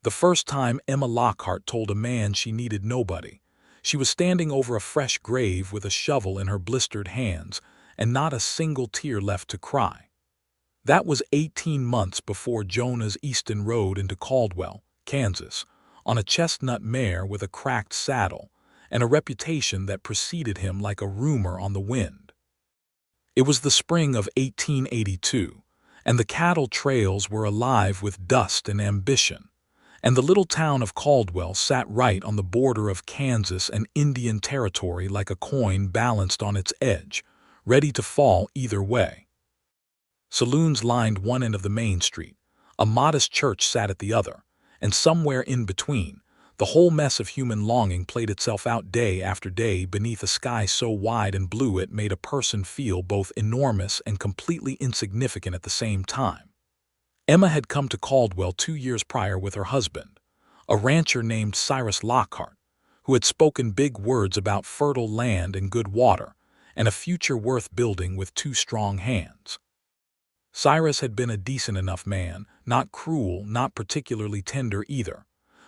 The first time Emma Lockhart told a man she needed nobody. She was standing over a fresh grave with a shovel in her blistered hands, and not a single tear left to cry. That was 18 months before Jonas Easton rode into Caldwell, Kansas, on a chestnut mare with a cracked saddle, and a reputation that preceded him like a rumor on the wind. It was the spring of 1882, and the cattle trails were alive with dust and ambition, and the little town of Caldwell sat right on the border of Kansas and Indian Territory like a coin balanced on its edge, ready to fall either way. Saloons lined one end of the main street, a modest church sat at the other, and somewhere in between, the whole mess of human longing played itself out day after day beneath a sky so wide and blue it made a person feel both enormous and completely insignificant at the same time. Emma had come to Caldwell 2 years prior with her husband, a rancher named Cyrus Lockhart, who had spoken big words about fertile land and good water, and a future worth building with 2 strong hands. Cyrus had been a decent enough man, not cruel, not particularly tender either,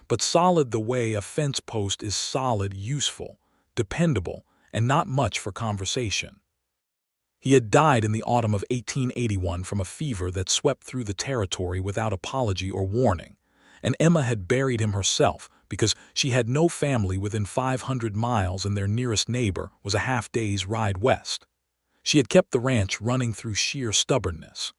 but solid the way a fence post is solid, useful, dependable, and not much for conversation. He had died in the autumn of 1881 from a fever that swept through the territory without apology or warning, and Emma had buried him herself because she had no family within 500 miles and their nearest neighbor was a half-day's ride west. She had kept the ranch running through sheer stubbornness.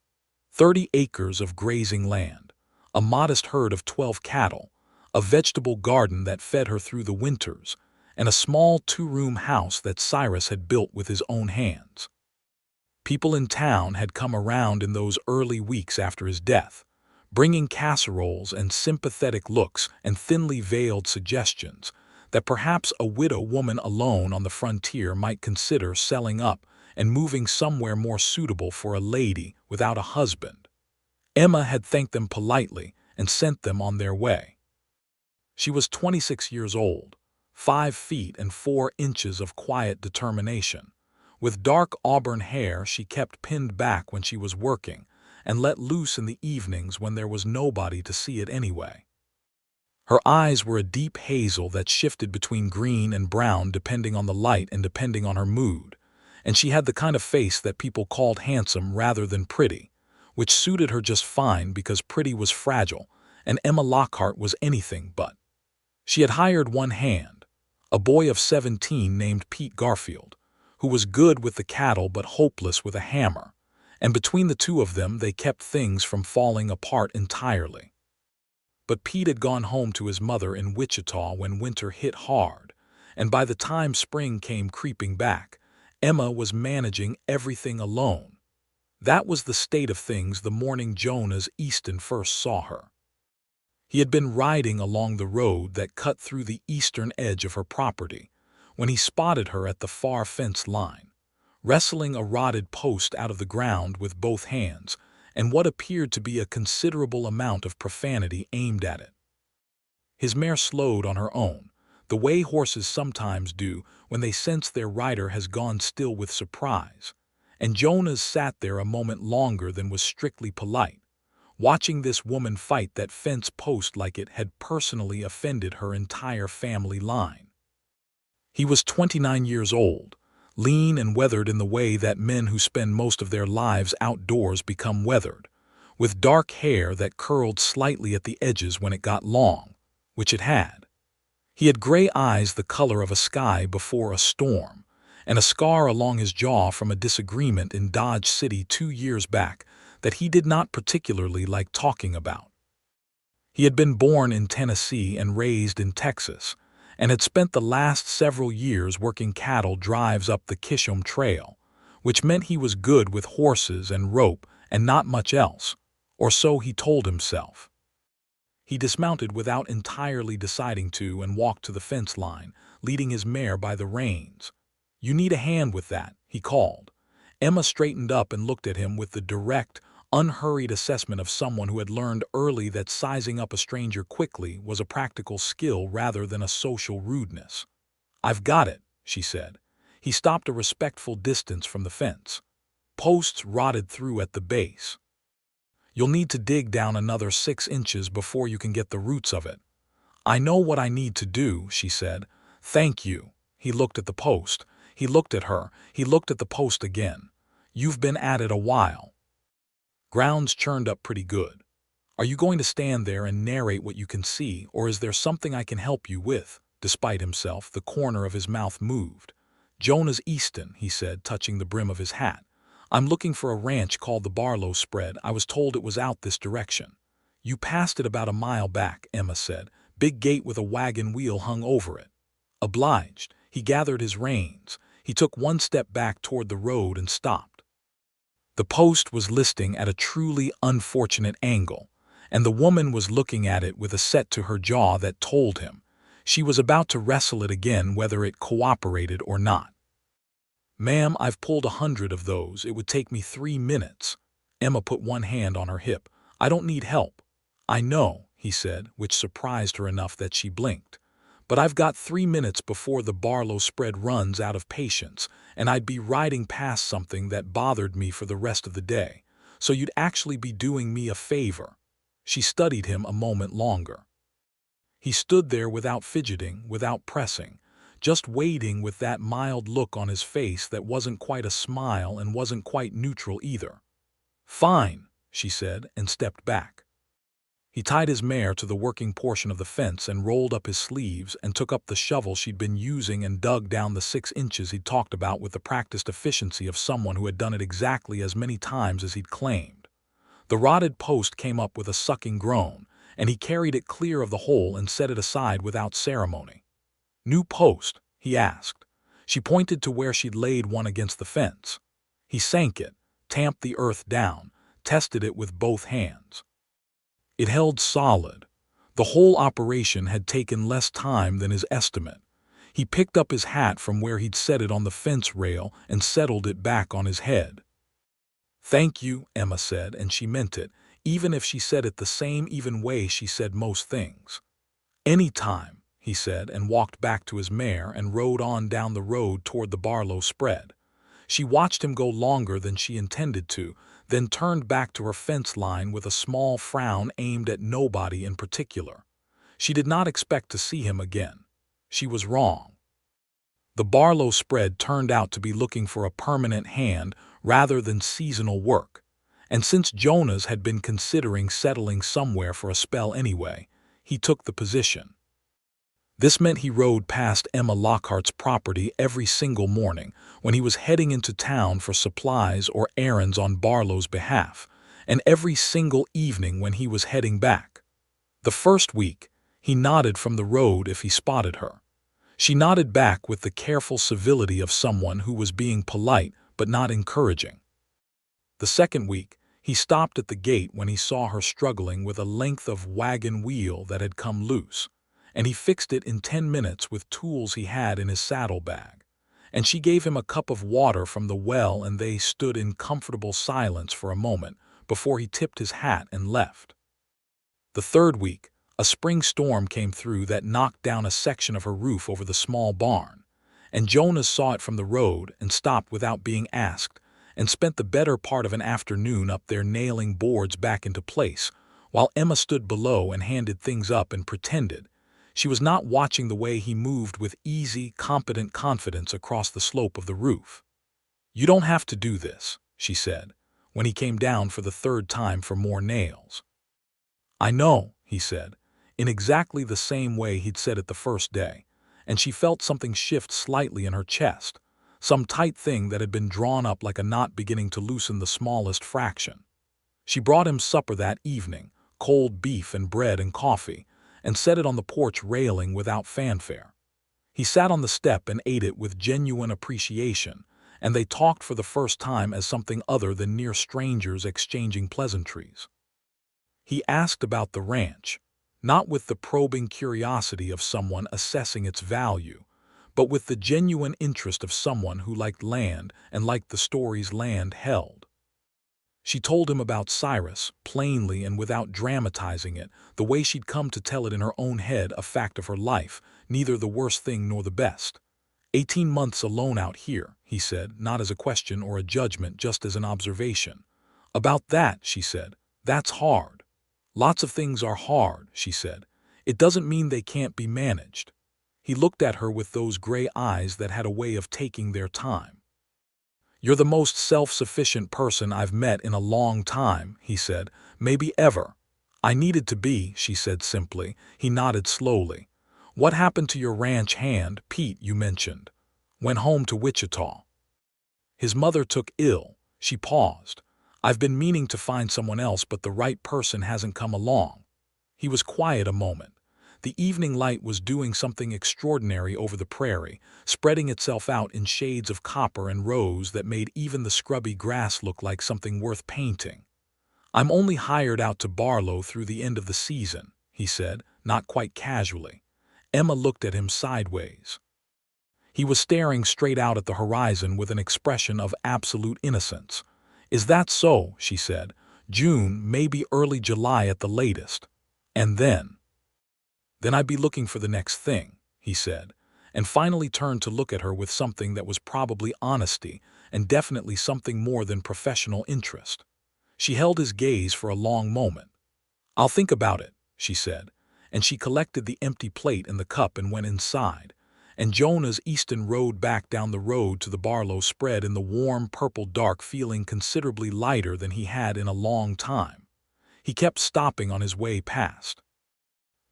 30 acres of grazing land, a modest herd of 12 cattle, a vegetable garden that fed her through the winters, and a small 2-room house that Cyrus had built with his own hands. People in town had come around in those early weeks after his death, bringing casseroles and sympathetic looks and thinly veiled suggestions that perhaps a widow woman alone on the frontier might consider selling up and moving somewhere more suitable for a lady without a husband. Emma had thanked them politely and sent them on their way. She was 26 years old, 5 feet and 4 inches of quiet determination. With dark auburn hair she kept pinned back when she was working and let loose in the evenings when there was nobody to see it anyway. Her eyes were a deep hazel that shifted between green and brown depending on the light and depending on her mood, and she had the kind of face that people called handsome rather than pretty, which suited her just fine because pretty was fragile and Emma Lockhart was anything but. She had hired one hand, a boy of 17 named Pete Garfield, who was good with the cattle but hopeless with a hammer, and between the 2 of them they kept things from falling apart entirely. But Pete had gone home to his mother in Wichita when winter hit hard, and by the time spring came creeping back, Emma was managing everything alone. That was the state of things the morning Jonas Easton first saw her. He had been riding along the road that cut through the eastern edge of her property when he spotted her at the far fence line, wrestling a rotted post out of the ground with both hands and what appeared to be a considerable amount of profanity aimed at it. His mare slowed on her own, the way horses sometimes do when they sense their rider has gone still with surprise, and Jonas sat there a moment longer than was strictly polite, watching this woman fight that fence post like it had personally offended her entire family line. He was 29 years old, lean and weathered in the way that men who spend most of their lives outdoors become weathered, with dark hair that curled slightly at the edges when it got long, which it had. He had gray eyes the color of a sky before a storm, and a scar along his jaw from a disagreement in Dodge City 2 years back that he did not particularly like talking about. He had been born in Tennessee and raised in Texas, and had spent the last several years working cattle drives up the Kishom Trail, which meant he was good with horses and rope and not much else, or so he told himself. He dismounted without entirely deciding to and walked to the fence line, leading his mare by the reins. "You need a hand with that," he called. Emma straightened up and looked at him with the direct, unhurried assessment of someone who had learned early that sizing up a stranger quickly was a practical skill rather than a social rudeness. "I've got it," she said. He stopped a respectful distance from the fence. Posts rotted through at the base. You'll need to dig down another 6 inches before you can get the roots of it. I know what I need to do, she said. Thank you. He looked at the post. He looked at her. He looked at the post again. You've been at it a while. Ground's churned up pretty good. Are you going to stand there and narrate what you can see, or is there something I can help you with? Despite himself, the corner of his mouth moved. Jonas Easton, he said, touching the brim of his hat. I'm looking for a ranch called the Barlow Spread. I was told it was out this direction. You passed it about a mile back, Emma said. Big gate with a wagon wheel hung over it. Obliged. He gathered his reins. He took one step back toward the road and stopped. The post was listing at a truly unfortunate angle, and the woman was looking at it with a set to her jaw that told him she was about to wrestle it again whether it cooperated or not. Ma'am, I've pulled 100 of those. It would take me 3 minutes. Emma put one hand on her hip. I don't need help. I know, he said, which surprised her enough that she blinked. But I've got 3 minutes before the Barlow Spread runs out of patience, and I'd be riding past something that bothered me for the rest of the day. So you'd actually be doing me a favor. She studied him a moment longer. He stood there without fidgeting, without pressing, just waiting with that mild look on his face that wasn't quite a smile and wasn't quite neutral either. Fine, she said, and stepped back. He tied his mare to the working portion of the fence and rolled up his sleeves and took up the shovel she'd been using and dug down the 6 inches he'd talked about with the practiced efficiency of someone who had done it exactly as many times as he'd claimed. The rotted post came up with a sucking groan, and he carried it clear of the hole and set it aside without ceremony. New post? He asked. She pointed to where she'd laid one against the fence. He sank it, tamped the earth down, tested it with both hands. It held solid. The whole operation had taken less time than his estimate. He picked up his hat from where he'd set it on the fence rail and settled it back on his head. Thank you, Emma said, and she meant it, even if she said it the same even way she said most things. Any time, he said, and walked back to his mare and rode on down the road toward the Barlow Spread. She watched him go longer than she intended to, then turned back to her fence line with a small frown aimed at nobody in particular. She did not expect to see him again. She was wrong. The Barlow Spread turned out to be looking for a permanent hand rather than seasonal work, and since Jonas had been considering settling somewhere for a spell anyway, he took the position. This meant he rode past Emma Lockhart's property every single morning when he was heading into town for supplies or errands on Barlow's behalf, and every single evening when he was heading back. The first week, he nodded from the road if he spotted her. She nodded back with the careful civility of someone who was being polite but not encouraging. The second week, he stopped at the gate when he saw her struggling with a length of wagon wheel that had come loose, and he fixed it in 10 minutes with tools he had in his saddlebag. And she gave him a cup of water from the well, and they stood in comfortable silence for a moment before he tipped his hat and left. The third week, a spring storm came through that knocked down a section of her roof over the small barn, and Jonas saw it from the road and stopped without being asked and spent the better part of an afternoon up there nailing boards back into place, while Emma stood below and handed things up and pretended she was not watching the way he moved with easy, competent confidence across the slope of the roof. You don't have to do this, she said, when he came down for the third time for more nails. I know, he said, in exactly the same way he'd said it the first day, and she felt something shift slightly in her chest, some tight thing that had been drawn up like a knot beginning to loosen the smallest fraction. She brought him supper that evening, cold beef and bread and coffee, and set it on the porch railing without fanfare. He sat on the step and ate it with genuine appreciation, and they talked for the first time as something other than near strangers exchanging pleasantries. He asked about the ranch, not with the probing curiosity of someone assessing its value, but with the genuine interest of someone who liked land and liked the stories land held. She told him about Cyrus, plainly and without dramatizing it, the way she'd come to tell it in her own head, a fact of her life, neither the worst thing nor the best. 18 months alone out here, he said, not as a question or a judgment, just as an observation. About that, she said, That's hard. Lots of things are hard, she said. It doesn't mean they can't be managed. He looked at her with those gray eyes that had a way of taking their time. You're the most self-sufficient person I've met in a long time, he said, maybe ever. I needed to be, she said simply. He nodded slowly. What happened to your ranch hand, Pete, you mentioned? Went home to Wichita. His mother took ill. She paused. I've been meaning to find someone else, but the right person hasn't come along. He was quiet a moment. The evening light was doing something extraordinary over the prairie, spreading itself out in shades of copper and rose that made even the scrubby grass look like something worth painting. I'm only hired out to Barlow through the end of the season, he said, not quite casually. Emma looked at him sideways. He was staring straight out at the horizon with an expression of absolute innocence. Is that so? She said. June, maybe early July at the latest. And then I'd be looking for the next thing, he said, and finally turned to look at her with something that was probably honesty and definitely something more than professional interest. She held his gaze for a long moment. I'll think about it, she said, and she collected the empty plate and the cup and went inside, and Jonas Easton rode back down the road to the Barlow spread in the warm purple dark, feeling considerably lighter than he had in a long time. He kept stopping on his way past.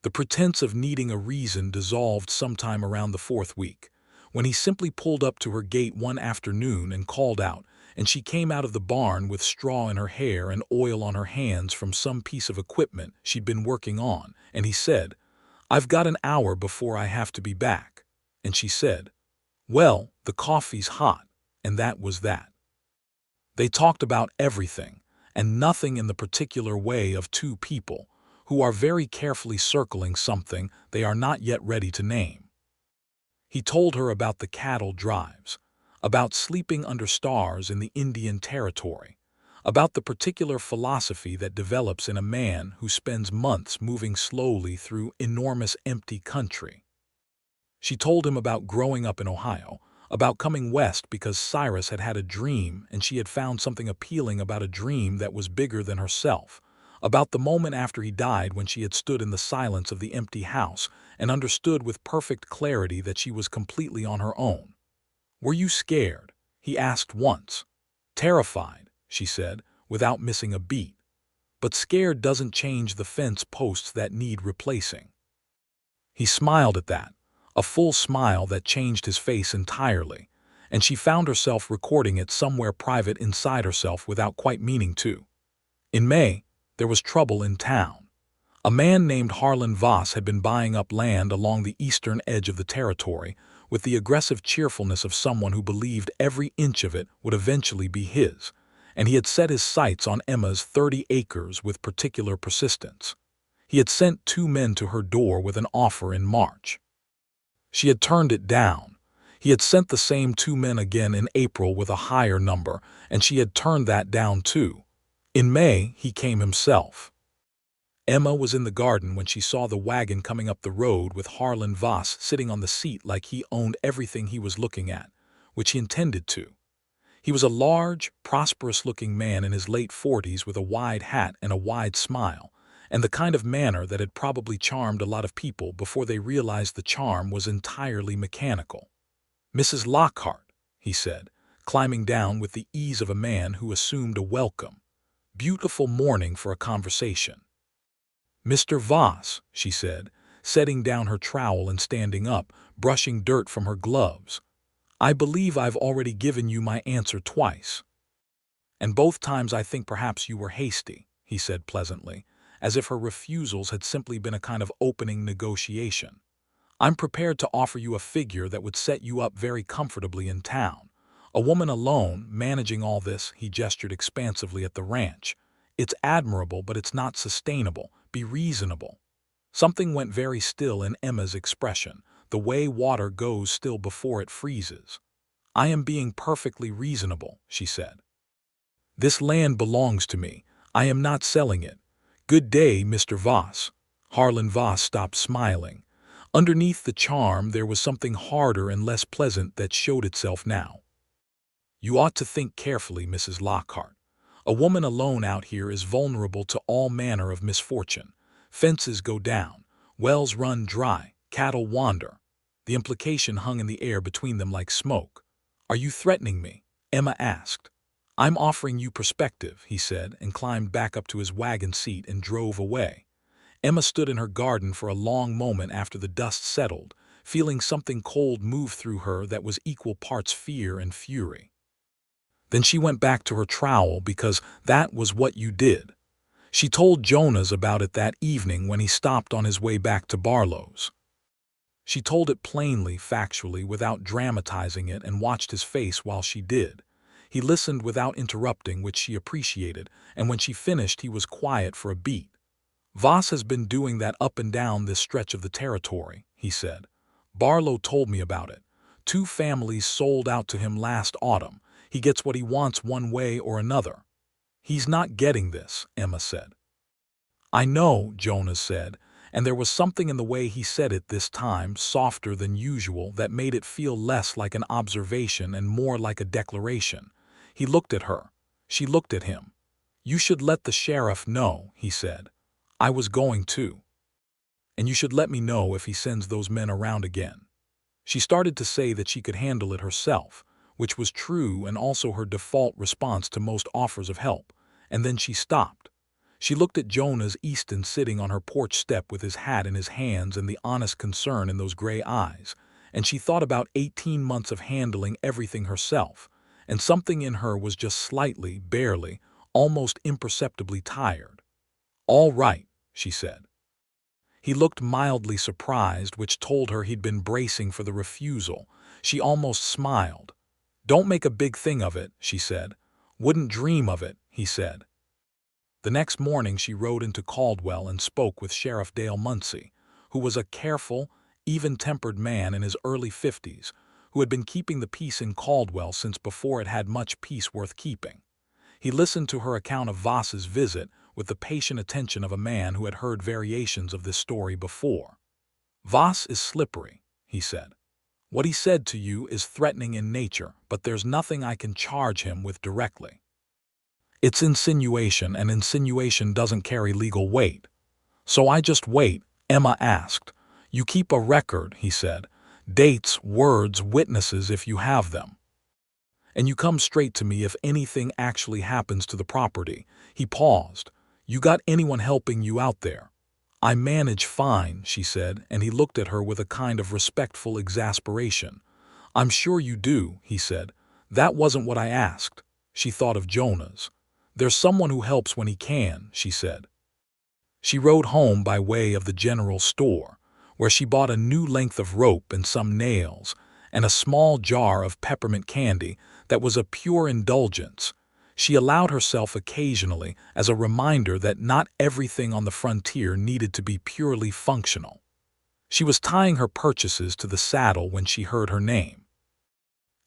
The pretense of needing a reason dissolved sometime around the 4th week, when he simply pulled up to her gate one afternoon and called out, and she came out of the barn with straw in her hair and oil on her hands from some piece of equipment she'd been working on, and he said, I've got an hour before I have to be back. And she said, well, the coffee's hot, and that was that. They talked about everything, and nothing in the particular way of two people who are very carefully circling something they are not yet ready to name. He told her about the cattle drives, about sleeping under stars in the Indian Territory, about the particular philosophy that develops in a man who spends months moving slowly through enormous empty country. She told him about growing up in Ohio, about coming west because Cyrus had had a dream and she had found something appealing about a dream that was bigger than herself, about the moment after he died when she had stood in the silence of the empty house and understood with perfect clarity that she was completely on her own. Were you scared? He asked once. Terrified, she said, without missing a beat. But scared doesn't change the fence posts that need replacing. He smiled at that, a full smile that changed his face entirely, and she found herself recording it somewhere private inside herself without quite meaning to. In May, there was trouble in town. A man named Harlan Voss had been buying up land along the eastern edge of the territory with the aggressive cheerfulness of someone who believed every inch of it would eventually be his, and he had set his sights on Emma's 30 acres with particular persistence. He had sent 2 men to her door with an offer in March. She had turned it down. He had sent the same 2 men again in April with a higher number, and she had turned that down too. In May, he came himself. Emma was in the garden when she saw the wagon coming up the road with Harlan Voss sitting on the seat like he owned everything he was looking at, which he intended to. He was a large, prosperous-looking man in his late 40s with a wide hat and a wide smile, and the kind of manner that had probably charmed a lot of people before they realized the charm was entirely mechanical. Mrs. Lockhart, he said, climbing down with the ease of a man who assumed a welcome. Beautiful morning for a conversation. Mr. Voss, she said, setting down her trowel and standing up, brushing dirt from her gloves. I believe I've already given you my answer twice. And both times I think perhaps you were hasty, he said pleasantly, as if her refusals had simply been a kind of opening negotiation. I'm prepared to offer you a figure that would set you up very comfortably in town. A woman alone, managing all this, he gestured expansively at the ranch. It's admirable, but it's not sustainable. Be reasonable. Something went very still in Emma's expression, the way water goes still before it freezes. I am being perfectly reasonable, she said. This land belongs to me. I am not selling it. Good day, Mr. Voss. Harlan Voss stopped smiling. Underneath the charm there was something harder and less pleasant that showed itself now. You ought to think carefully, Mrs. Lockhart. A woman alone out here is vulnerable to all manner of misfortune. Fences go down, wells run dry, cattle wander. The implication hung in the air between them like smoke. "Are you threatening me?" Emma asked. "I'm offering you perspective," he said, and climbed back up to his wagon seat and drove away. Emma stood in her garden for a long moment after the dust settled, feeling something cold move through her that was equal parts fear and fury. Then she went back to her trowel because that was what you did. She told Jonas about it that evening when he stopped on his way back to Barlow's. She told it plainly, factually, without dramatizing it, and watched his face while she did. He listened without interrupting, which she appreciated, and when she finished he was quiet for a beat. "Voss has been doing that up and down this stretch of the territory," he said. "Barlow told me about it. 2 families sold out to him last autumn. He gets what he wants one way or another." "He's not getting this," Emma said. "I know," Jonas said, and there was something in the way he said it this time, softer than usual, that made it feel less like an observation and more like a declaration. He looked at her. She looked at him. "You should let the sheriff know," he said. "I was going to. And you should let me know if he sends those men around again." She started to say that she could handle it herself, which was true and also her default response to most offers of help, and then she stopped. She looked at Jonas Easton sitting on her porch step with his hat in his hands and the honest concern in those gray eyes, and she thought about 18 months of handling everything herself, and something in her was just slightly, barely, almost imperceptibly tired. "All right," she said. He looked mildly surprised, which told her he'd been bracing for the refusal. She almost smiled. "Don't make a big thing of it," she said. "Wouldn't dream of it," he said. The next morning she rode into Caldwell and spoke with Sheriff Dale Munsey, who was a careful, even-tempered man in his early 50s, who had been keeping the peace in Caldwell since before it had much peace worth keeping. He listened to her account of Voss's visit with the patient attention of a man who had heard variations of this story before. "Voss is slippery," he said. "What he said to you is threatening in nature, but there's nothing I can charge him with directly. It's insinuation, and insinuation doesn't carry legal weight. So I just wait," Emma asked. "You keep a record," he said. "Dates, words, witnesses if you have them. And you come straight to me if anything actually happens to the property." He paused. "You got anyone helping you out there?" "I manage fine," she said, and he looked at her with a kind of respectful exasperation. "I'm sure you do," he said. "That wasn't what I asked." She thought of Jonas. "There's someone who helps when he can," she said. She rode home by way of the general store, where she bought a new length of rope and some nails, and a small jar of peppermint candy that was a pure indulgence. She allowed herself occasionally as a reminder that not everything on the frontier needed to be purely functional. She was tying her purchases to the saddle when she heard her name.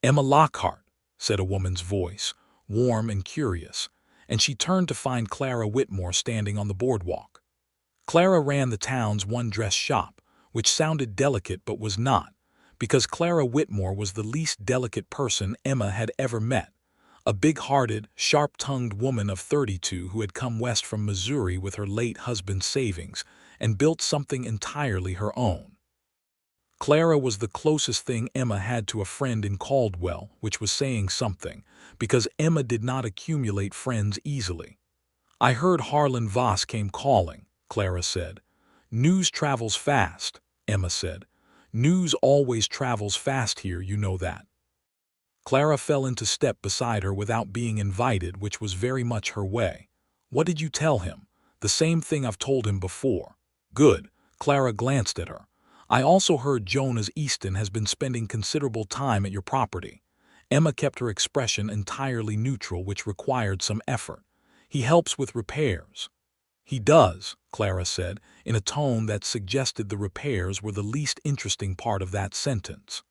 "Emma Lockhart," said a woman's voice, warm and curious, and she turned to find Clara Whitmore standing on the boardwalk. Clara ran the town's one-dress shop, which sounded delicate but was not, because Clara Whitmore was the least delicate person Emma had ever met. A big-hearted, sharp-tongued woman of 32 who had come west from Missouri with her late husband's savings and built something entirely her own. Clara was the closest thing Emma had to a friend in Caldwell, which was saying something, because Emma did not accumulate friends easily. "I heard Harlan Voss came calling," Clara said. "News travels fast," Emma said. "News always travels fast here, you know that." Clara fell into step beside her without being invited, which was very much her way. "What did you tell him?" "The same thing I've told him before." "Good." Clara glanced at her. "I also heard Jonas Easton has been spending considerable time at your property." Emma kept her expression entirely neutral, which required some effort. "He helps with repairs." "He does," Clara said, in a tone that suggested the repairs were the least interesting part of that sentence.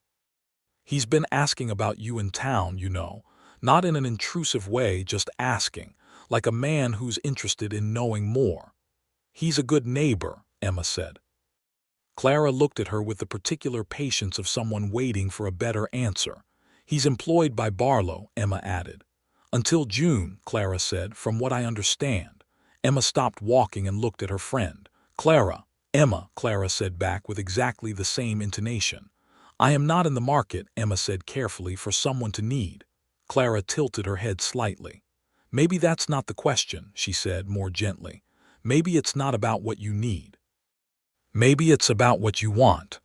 "He's been asking about you in town, you know, not in an intrusive way, just asking, like a man who's interested in knowing more." "He's a good neighbor," Emma said. Clara looked at her with the particular patience of someone waiting for a better answer. "He's employed by Barlow," Emma added. Until June, Clara said, from what I understand. Emma stopped walking and looked at her friend. Clara, Emma, Clara said back with exactly the same intonation. I am not in the market, Emma said carefully, for someone to need. Clara tilted her head slightly. Maybe that's not the question, she said more gently. Maybe it's not about what you need. Maybe it's about what you want.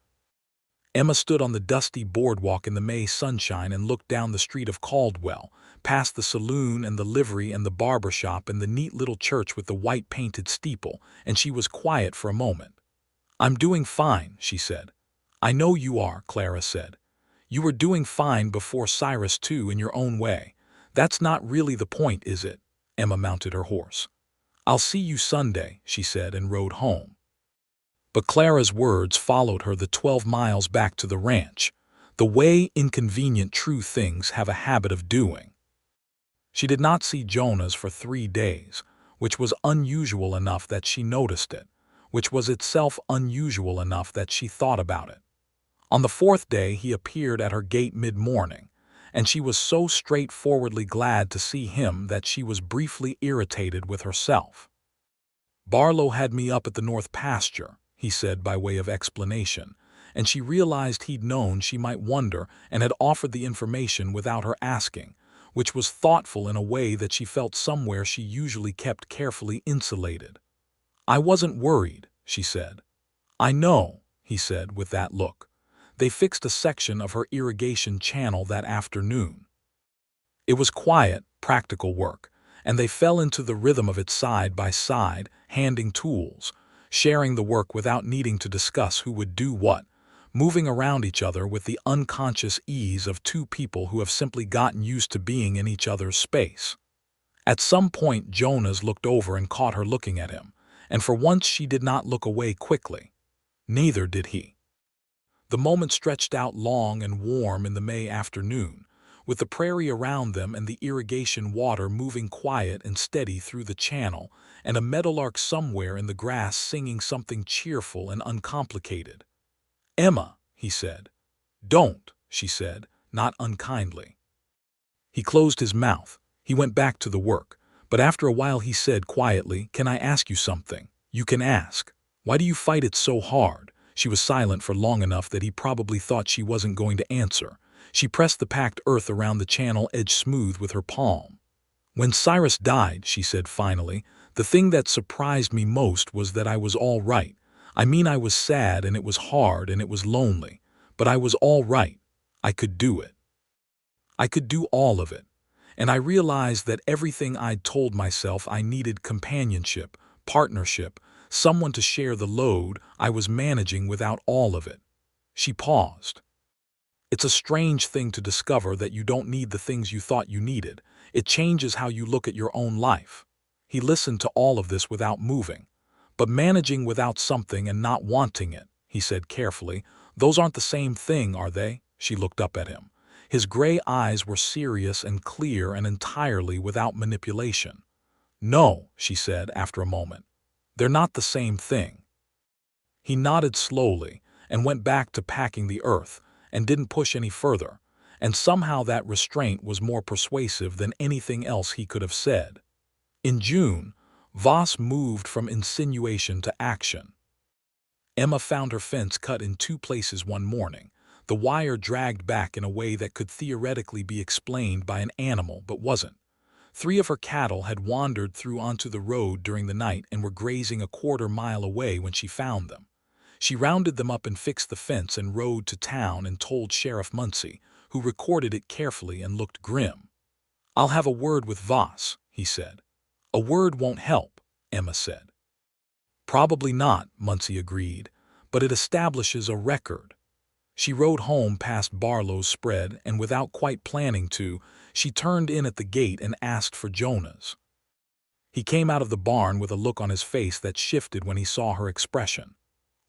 Emma stood on the dusty boardwalk in the May sunshine and looked down the street of Caldwell, past the saloon and the livery and the barber shop and the neat little church with the white painted steeple, and she was quiet for a moment. I'm doing fine, she said. I know you are, Clara said. You were doing fine before Cyrus too, in your own way. That's not really the point, is it? Emma mounted her horse. I'll see you Sunday, she said, and rode home. But Clara's words followed her the 12 miles back to the ranch, the way inconvenient true things have a habit of doing. She did not see Jonas for 3 days, which was unusual enough that she noticed it, which was itself unusual enough that she thought about it. On the 4th day he appeared at her gate mid-morning, and she was so straightforwardly glad to see him that she was briefly irritated with herself. Barlow had me up at the north pasture, he said by way of explanation, and she realized he'd known she might wonder and had offered the information without her asking, which was thoughtful in a way that she felt somewhere she usually kept carefully insulated. I wasn't worried, she said. I know, he said with that look. They fixed a section of her irrigation channel that afternoon. It was quiet, practical work, and they fell into the rhythm of it side by side, handing tools, sharing the work without needing to discuss who would do what, moving around each other with the unconscious ease of two people who have simply gotten used to being in each other's space. At some point Jonas looked over and caught her looking at him, and for once she did not look away quickly. Neither did he. The moment stretched out long and warm in the May afternoon, with the prairie around them and the irrigation water moving quiet and steady through the channel, and a meadowlark somewhere in the grass singing something cheerful and uncomplicated. Emma, he said. Don't, she said, not unkindly. He closed his mouth. He went back to the work, but after a while he said quietly, Can I ask you something? You can ask. Why do you fight it so hard? She was silent for long enough that he probably thought she wasn't going to answer. She pressed the packed earth around the channel edge smooth with her palm. When Cyrus died, she said finally, the thing that surprised me most was that I was all right. I mean, I was sad and it was hard and it was lonely, but I was all right. I could do it. I could do all of it. And I realized that everything I'd told myself I needed companionship, partnership, someone to share the load, I was managing without all of it. She paused. It's a strange thing to discover that you don't need the things you thought you needed. It changes how you look at your own life. He listened to all of this without moving. But managing without something and not wanting it, he said carefully, those aren't the same thing, are they? She looked up at him. His gray eyes were serious and clear and entirely without manipulation. No, she said after a moment. They're not the same thing. He nodded slowly and went back to packing the earth and didn't push any further, and somehow that restraint was more persuasive than anything else he could have said. In June, Voss moved from insinuation to action. Emma found her fence cut in 2 places one morning, the wire dragged back in a way that could theoretically be explained by an animal but wasn't. 3 of her cattle had wandered through onto the road during the night and were grazing a 1/4 mile away when she found them. She rounded them up and fixed the fence and rode to town and told Sheriff Muncie, who recorded it carefully and looked grim. I'll have a word with Voss, he said. A word won't help, Emma said. Probably not, Muncie agreed, but it establishes a record. She rode home past Barlow's spread, and without quite planning to, she turned in at the gate and asked for Jonas. He came out of the barn with a look on his face that shifted when he saw her expression.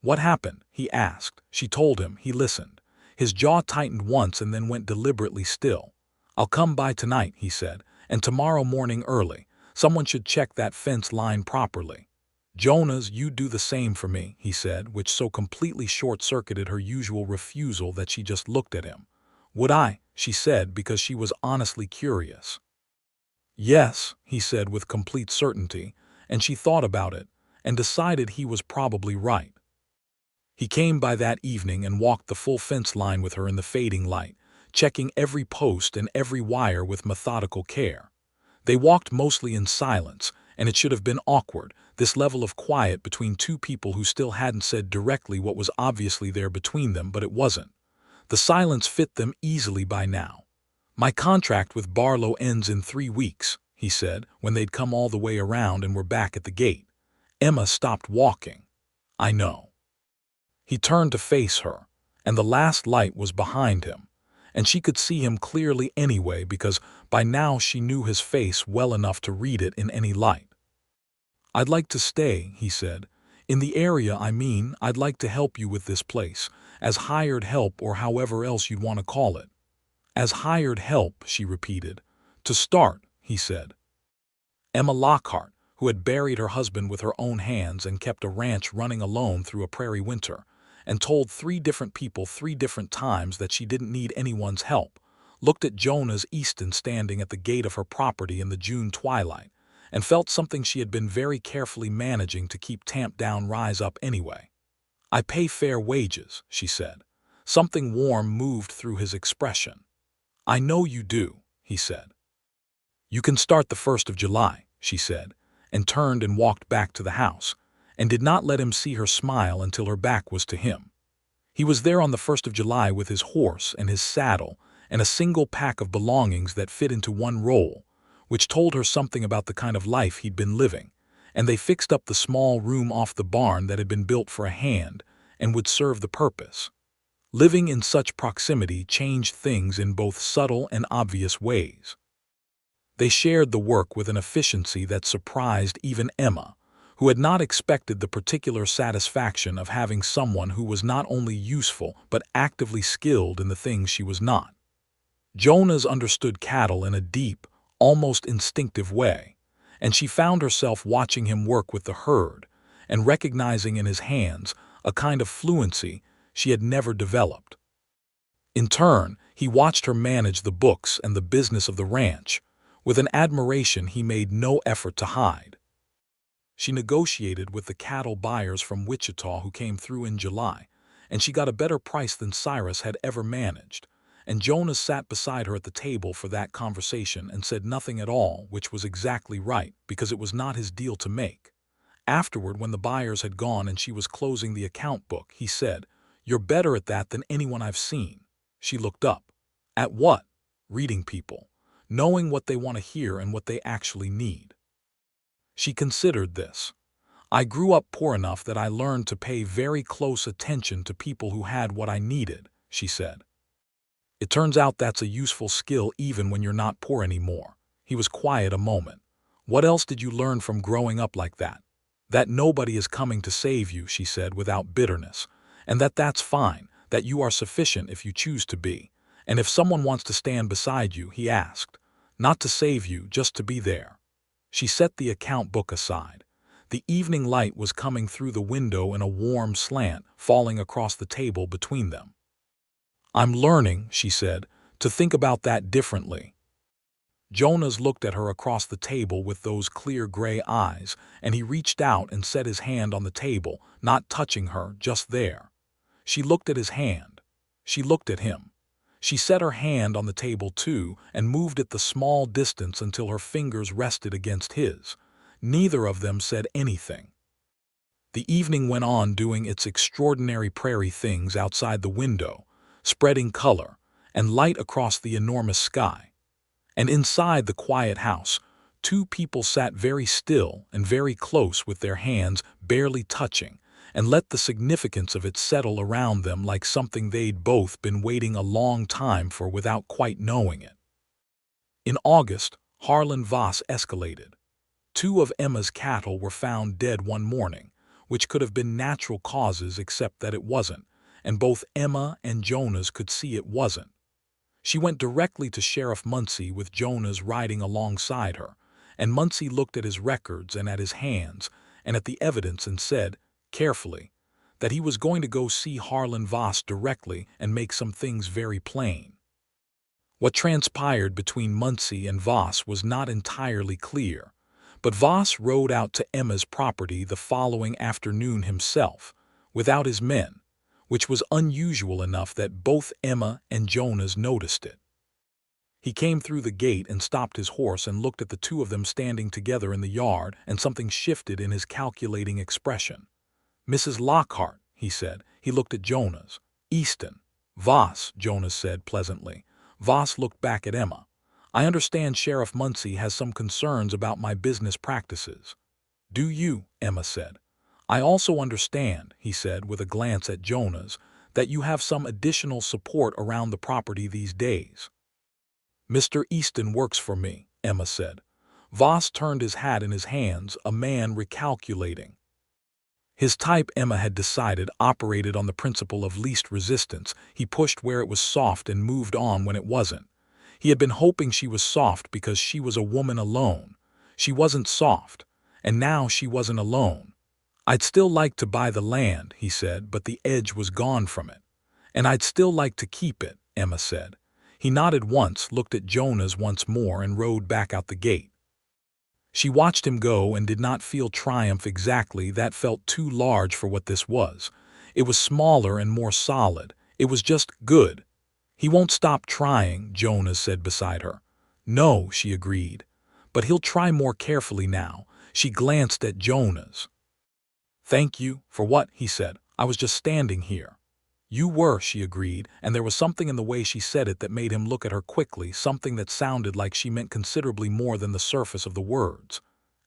What happened? He asked. She told him. He listened. His jaw tightened once and then went deliberately still. I'll come by tonight, he said, and tomorrow morning early. Someone should check that fence line properly. Jonas, you do the same for me, he said, which so completely short-circuited her usual refusal that she just looked at him. Would I? She said, because she was honestly curious. Yes, he said with complete certainty, and she thought about it and decided he was probably right. He came by that evening and walked the full fence line with her in the fading light, checking every post and every wire with methodical care. They walked mostly in silence, and it should have been awkward, this level of quiet between two people who still hadn't said directly what was obviously there between them, but it wasn't. The silence fit them easily by now. "My contract with Barlow ends in 3 weeks," he said, when they'd come all the way around and were back at the gate. Emma stopped walking. "I know." He turned to face her, and the last light was behind him, and she could see him clearly anyway because by now she knew his face well enough to read it in any light. "I'd like to stay," he said. "In the area, I mean. I'd like to help you with this place, as hired help or however else you'd want to call it." "As hired help," she repeated. "To start," he said. Emma Lockhart, who had buried her husband with her own hands and kept a ranch running alone through a prairie winter, and told 3 different people 3 different times that she didn't need anyone's help, looked at Jonas Easton standing at the gate of her property in the June twilight, and felt something she had been very carefully managing to keep tamped down rise up anyway. "I pay fair wages," she said. Something warm moved through his expression. "I know you do," he said. "You can start the 1st of July, she said, and turned and walked back to the house, and did not let him see her smile until her back was to him. He was there on the 1st of July with his horse and his saddle and a single pack of belongings that fit into one roll, which told her something about the kind of life he'd been living, and they fixed up the small room off the barn that had been built for a hand and would serve the purpose. Living in such proximity changed things in both subtle and obvious ways. They shared the work with an efficiency that surprised even Emma, who had not expected the particular satisfaction of having someone who was not only useful but actively skilled in the things she was not. Jonas understood cattle in a deep, almost instinctive way, and she found herself watching him work with the herd and recognizing in his hands a kind of fluency she had never developed. In turn, he watched her manage the books and the business of the ranch, with an admiration he made no effort to hide. She negotiated with the cattle buyers from Wichita who came through in July, and she got a better price than Cyrus had ever managed, and Jonas sat beside her at the table for that conversation and said nothing at all, which was exactly right, because it was not his deal to make. Afterward, when the buyers had gone and she was closing the account book, he said, "You're better at that than anyone I've seen." She looked up. "At what?" "Reading people. Knowing what they want to hear and what they actually need." She considered this. "I grew up poor enough that I learned to pay very close attention to people who had what I needed," she said. "It turns out that's a useful skill even when you're not poor anymore." He was quiet a moment. "What else did you learn from growing up like that?" "That nobody is coming to save you," she said without bitterness, "and that's fine, that you are sufficient if you choose to be. And if someone wants to stand beside you," he asked, "not to save you, just to be there." She set the account book aside. The evening light was coming through the window in a warm slant, falling across the table between them. "I'm learning," she said, "to think about that differently." Jonas looked at her across the table with those clear gray eyes, and he reached out and set his hand on the table, not touching her, just there. She looked at his hand. She looked at him. She set her hand on the table too and moved it the small distance until her fingers rested against his. Neither of them said anything. The evening went on doing its extraordinary prairie things outside the window, spreading color and light across the enormous sky. And inside the quiet house, 2 people sat very still and very close with their hands barely touching, and let the significance of it settle around them like something they'd both been waiting a long time for without quite knowing it. In August, Harlan Voss escalated. 2 of Emma's cattle were found dead one morning, which could have been natural causes except that it wasn't, and both Emma and Jonas could see it wasn't. She went directly to Sheriff Muncie with Jonas riding alongside her, and Muncie looked at his records and at his hands and at the evidence and said, carefully, that he was going to go see Harlan Voss directly and make some things very plain. What transpired between Muncie and Voss was not entirely clear, but Voss rode out to Emma's property the following afternoon himself, without his men, which was unusual enough that both Emma and Jonas noticed it. He came through the gate and stopped his horse and looked at the two of them standing together in the yard, and something shifted in his calculating expression. "Mrs. Lockhart," he said. He looked at Jonas. "Easton." "Voss," Jonas said pleasantly. Voss looked back at Emma. "I understand Sheriff Muncie has some concerns about my business practices." "Do you?" Emma said. "I also understand," he said with a glance at Jonas, "that you have some additional support around the property these days." "Mr. Easton works for me," Emma said. Voss turned his hat in his hands, a man recalculating. His type, Emma had decided, operated on the principle of least resistance. He pushed where it was soft and moved on when it wasn't. He had been hoping she was soft because she was a woman alone. She wasn't soft, and now she wasn't alone. "I'd still like to buy the land," he said, "but the edge was gone from it." "And I'd still like to keep it," Emma said. He nodded once, looked at Jonas once more, and rode back out the gate. She watched him go and did not feel triumph exactly. That felt too large for what this was. It was smaller and more solid. It was just good. "He won't stop trying," Jonas said beside her. "No," she agreed. "But he'll try more carefully now." She glanced at Jonas. "Thank you." "For what?" he said. "I was just standing here." "You were," she agreed, and there was something in the way she said it that made him look at her quickly, something that sounded like she meant considerably more than the surface of the words.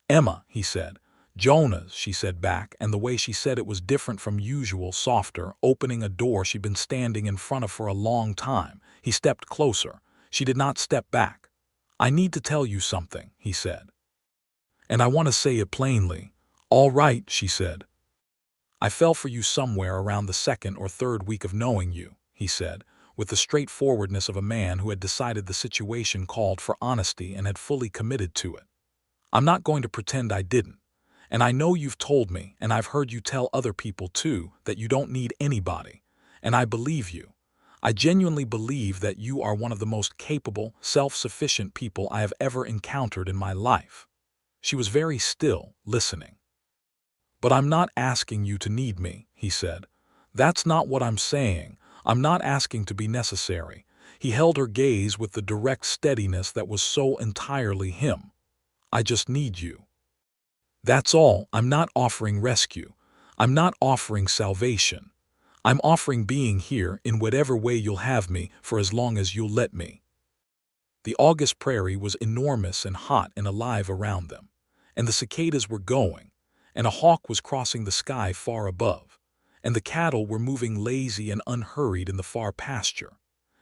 "Emma," he said. "Jonas," she said back, and the way she said it was different from usual, softer, opening a door she'd been standing in front of for a long time. He stepped closer. She did not step back. "I need to tell you something," he said. "And I want to say it plainly." "All right," she said. "I fell for you somewhere around the second or third week of knowing you," he said, with the straightforwardness of a man who had decided the situation called for honesty and had fully committed to it. "I'm not going to pretend I didn't. And I know you've told me, and I've heard you tell other people too, that you don't need anybody. And I believe you. I genuinely believe that you are one of the most capable, self-sufficient people I have ever encountered in my life." She was very still, listening. "But I'm not asking you to need me," he said. "That's not what I'm saying. I'm not asking to be necessary." He held her gaze with the direct steadiness that was so entirely him. "I just need you. That's all. I'm not offering rescue. I'm not offering salvation. I'm offering being here in whatever way you'll have me for as long as you'll let me." The August prairie was enormous and hot and alive around them, and the cicadas were going, and a hawk was crossing the sky far above, and the cattle were moving lazy and unhurried in the far pasture,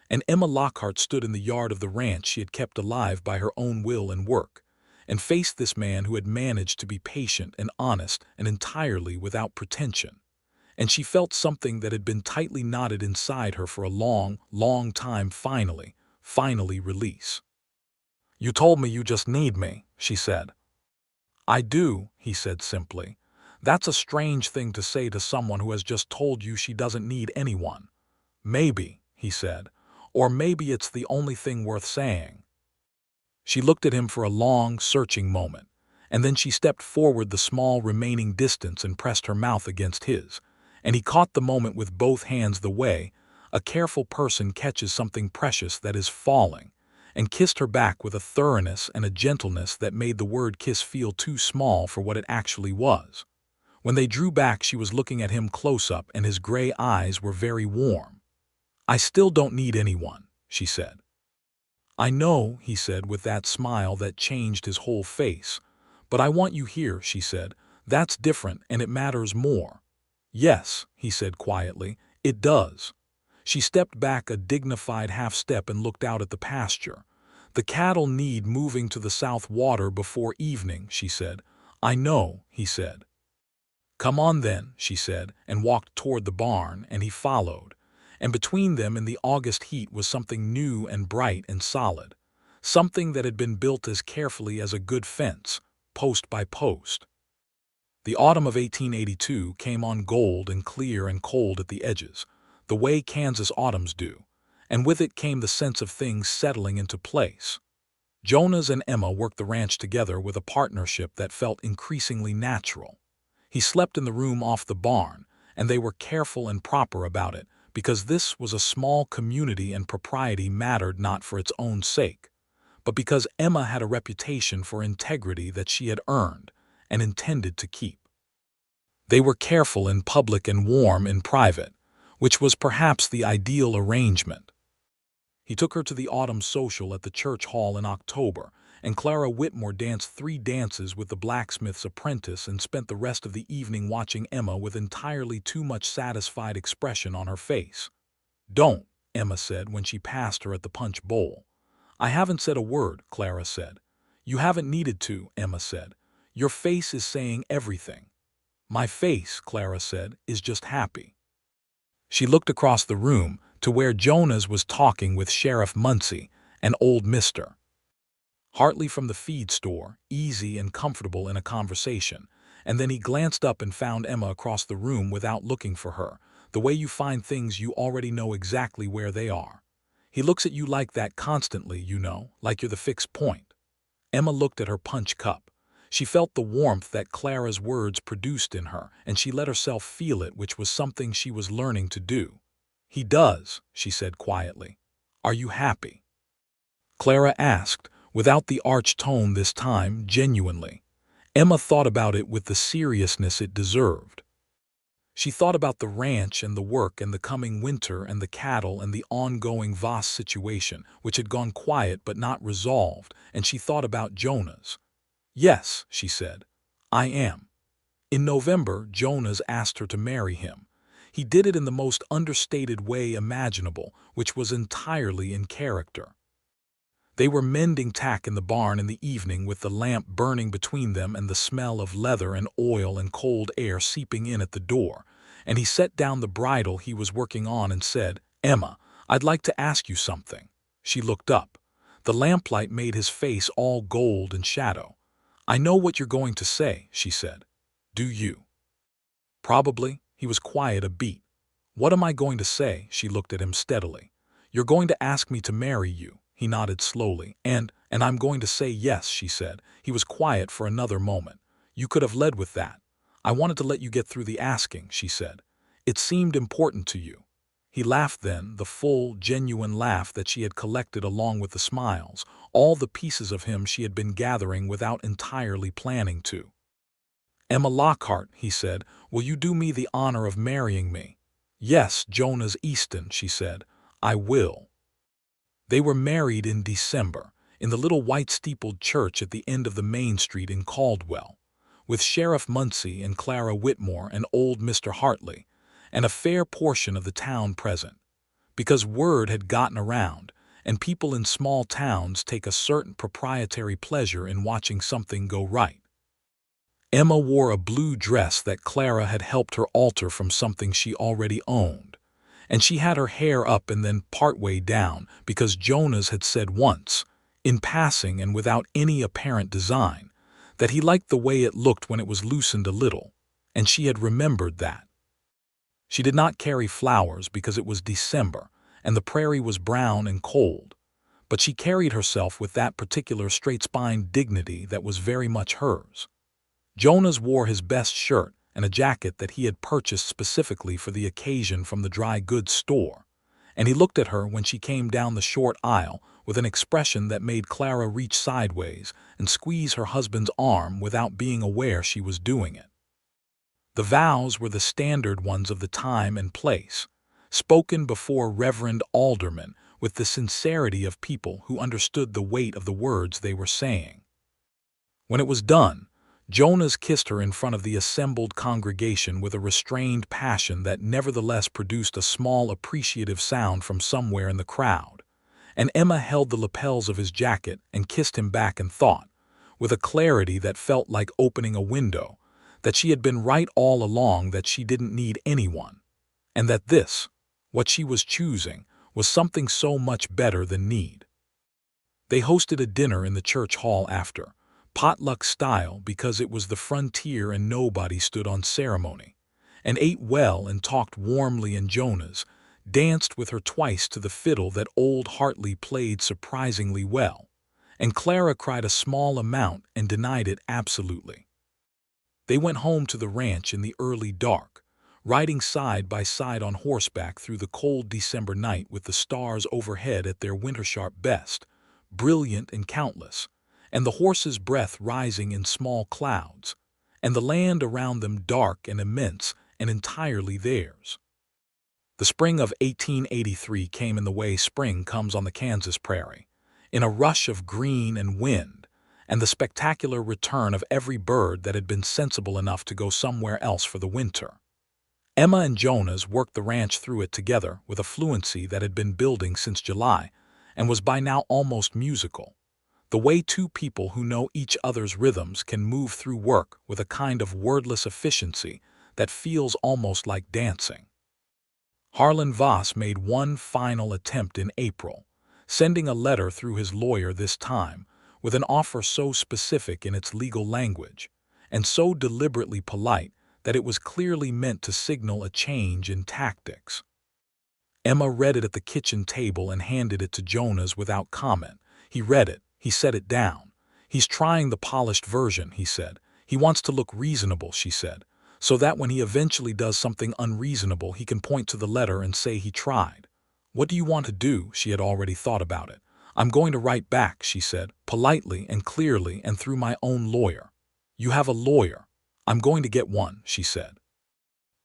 and Emma Lockhart stood in the yard of the ranch she had kept alive by her own will and work, and faced this man who had managed to be patient and honest and entirely without pretension. And she felt something that had been tightly knotted inside her for a long, long time finally release. "You told me you just need me," she said. "I do," he said simply. "That's a strange thing to say to someone who has just told you she doesn't need anyone." "Maybe," he said, "or maybe it's the only thing worth saying." She looked at him for a long, searching moment, and then she stepped forward the small remaining distance and pressed her mouth against his, and he caught the moment with both hands the way a careful person catches something precious that is falling, and kissed her back with a thoroughness and a gentleness that made the word kiss feel too small for what it actually was. When they drew back, she was looking at him close up, and his gray eyes were very warm. "I still don't need anyone," she said. "I know," he said with that smile that changed his whole face. "But I want you here," she said. "That's different, and it matters more." "Yes," he said quietly, "it does." She stepped back a dignified half-step and looked out at the pasture. "The cattle need moving to the south water before evening," she said. "I know," he said. "Come on then," she said, and walked toward the barn, and he followed. And between them in the August heat was something new and bright and solid, something that had been built as carefully as a good fence, post by post. The autumn of 1882 came on gold and clear and cold at the edges, the way Kansas autumns do, and with it came the sense of things settling into place. Jonas and Emma worked the ranch together with a partnership that felt increasingly natural. He slept in the room off the barn, and they were careful and proper about it, because this was a small community and propriety mattered not for its own sake, but because Emma had a reputation for integrity that she had earned and intended to keep. They were careful in public and warm in private, which was perhaps the ideal arrangement. He took her to the autumn social at the church hall in October, and Clara Whitmore danced 3 dances with the blacksmith's apprentice and spent the rest of the evening watching Emma with entirely too much satisfied expression on her face. "Don't," Emma said when she passed her at the punch bowl. "I haven't said a word," Clara said. "You haven't needed to," Emma said. "Your face is saying everything." "My face," Clara said, "is just happy." She looked across the room to where Jonas was talking with Sheriff Muncie and old Mr. Hartley from the feed store, easy and comfortable in a conversation, and then he glanced up and found Emma across the room without looking for her, the way you find things you already know exactly where they are. He looks at you like that constantly, you know, like you're the fixed point. Emma looked at her punch cup. She felt the warmth that Clara's words produced in her, and she let herself feel it, which was something she was learning to do. "He does," she said quietly. "Are you happy?" Clara asked, without the arch tone this time, genuinely. Emma thought about it with the seriousness it deserved. She thought about the ranch and the work and the coming winter and the cattle and the ongoing Voss situation, which had gone quiet but not resolved, and she thought about Jonas. "Yes," she said, "I am." In November, Jonas asked her to marry him. He did it in the most understated way imaginable, which was entirely in character. They were mending tack in the barn in the evening with the lamp burning between them and the smell of leather and oil and cold air seeping in at the door, and he set down the bridle he was working on and said, "Emma, I'd like to ask you something." She looked up. The lamplight made his face all gold and shadow. "I know what you're going to say," she said. "Do you?" "Probably." He was quiet a beat. "What am I going to say?" She looked at him steadily. "You're going to ask me to marry you." He nodded slowly. And I'm going to say yes," she said. He was quiet for another moment. "You could have led with that." "I wanted to let you get through the asking," she said. "It seemed important to you." He laughed then, the full, genuine laugh that she had collected along with the smiles, all the pieces of him she had been gathering without entirely planning to. "Emma Lockhart," he said, "will you do me the honor of marrying me?" "Yes, Jonas Easton," she said. "I will." They were married in December, in the little white-steepled church at the end of the main street in Caldwell, with Sheriff Muncie and Clara Whitmore and old Mr. Hartley, and a fair portion of the town present, because word had gotten around, and people in small towns take a certain proprietary pleasure in watching something go right. Emma wore a blue dress that Clara had helped her alter from something she already owned, and she had her hair up and then partway down because Jonas had said once, in passing and without any apparent design, that he liked the way it looked when it was loosened a little, and she had remembered that. She did not carry flowers because it was December and the prairie was brown and cold, but she carried herself with that particular straight-spined dignity that was very much hers. Jonas wore his best shirt and a jacket that he had purchased specifically for the occasion from the dry goods store, and he looked at her when she came down the short aisle with an expression that made Clara reach sideways and squeeze her husband's arm without being aware she was doing it. The vows were the standard ones of the time and place, spoken before reverend aldermen with the sincerity of people who understood the weight of the words they were saying. When it was done, Jonas kissed her in front of the assembled congregation with a restrained passion that nevertheless produced a small appreciative sound from somewhere in the crowd, and Emma held the lapels of his jacket and kissed him back and thought, with a clarity that felt like opening a window, that she had been right all along, that she didn't need anyone, and that this, what she was choosing, was something so much better than need. They hosted a dinner in the church hall after, potluck style because it was the frontier and nobody stood on ceremony, and ate well and talked warmly, and Jonas, danced with her twice to the fiddle that old Hartley played surprisingly well, and Clara cried a small amount and denied it absolutely. They went home to the ranch in the early dark, riding side by side on horseback through the cold December night with the stars overhead at their winter-sharp best, brilliant and countless, and the horses' breath rising in small clouds, and the land around them dark and immense and entirely theirs. The spring of 1883 came in the way spring comes on the Kansas prairie, in a rush of green and wind, and the spectacular return of every bird that had been sensible enough to go somewhere else for the winter. Emma and Jonas worked the ranch through it together with a fluency that had been building since July and was by now almost musical, the way two people who know each other's rhythms can move through work with a kind of wordless efficiency that feels almost like dancing. Harlan Voss made one final attempt in April, sending a letter through his lawyer this time, with an offer so specific in its legal language, and so deliberately polite that it was clearly meant to signal a change in tactics. Emma read it at the kitchen table and handed it to Jonas without comment. He read it, he set it down. "He's trying the polished version," he said. "He wants to look reasonable," she said, "so that when he eventually does something unreasonable he can point to the letter and say he tried." "What do you want to do?" She had already thought about it. "I'm going to write back," she said, politely and clearly and through my own lawyer. "You have a lawyer?" "I'm going to get one," she said.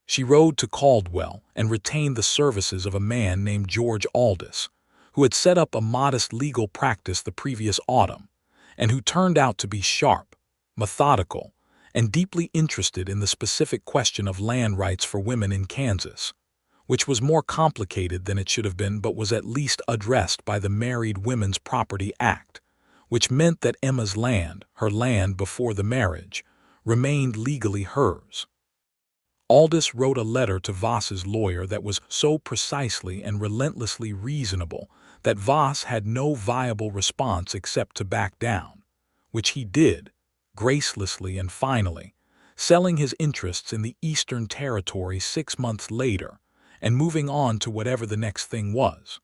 She rode to Caldwell and retained the services of a man named George Aldis, who had set up a modest legal practice the previous autumn, and who turned out to be sharp, methodical, and deeply interested in the specific question of land rights for women in Kansas, which was more complicated than it should have been but was at least addressed by the Married Women's Property Act, which meant that Emma's land, her land before the marriage, remained legally hers. Aldis wrote a letter to Voss's lawyer that was so precisely and relentlessly reasonable that Voss had no viable response except to back down, which he did, gracelessly and finally, selling his interests in the Eastern Territory 6 months later and moving on to whatever the next thing was.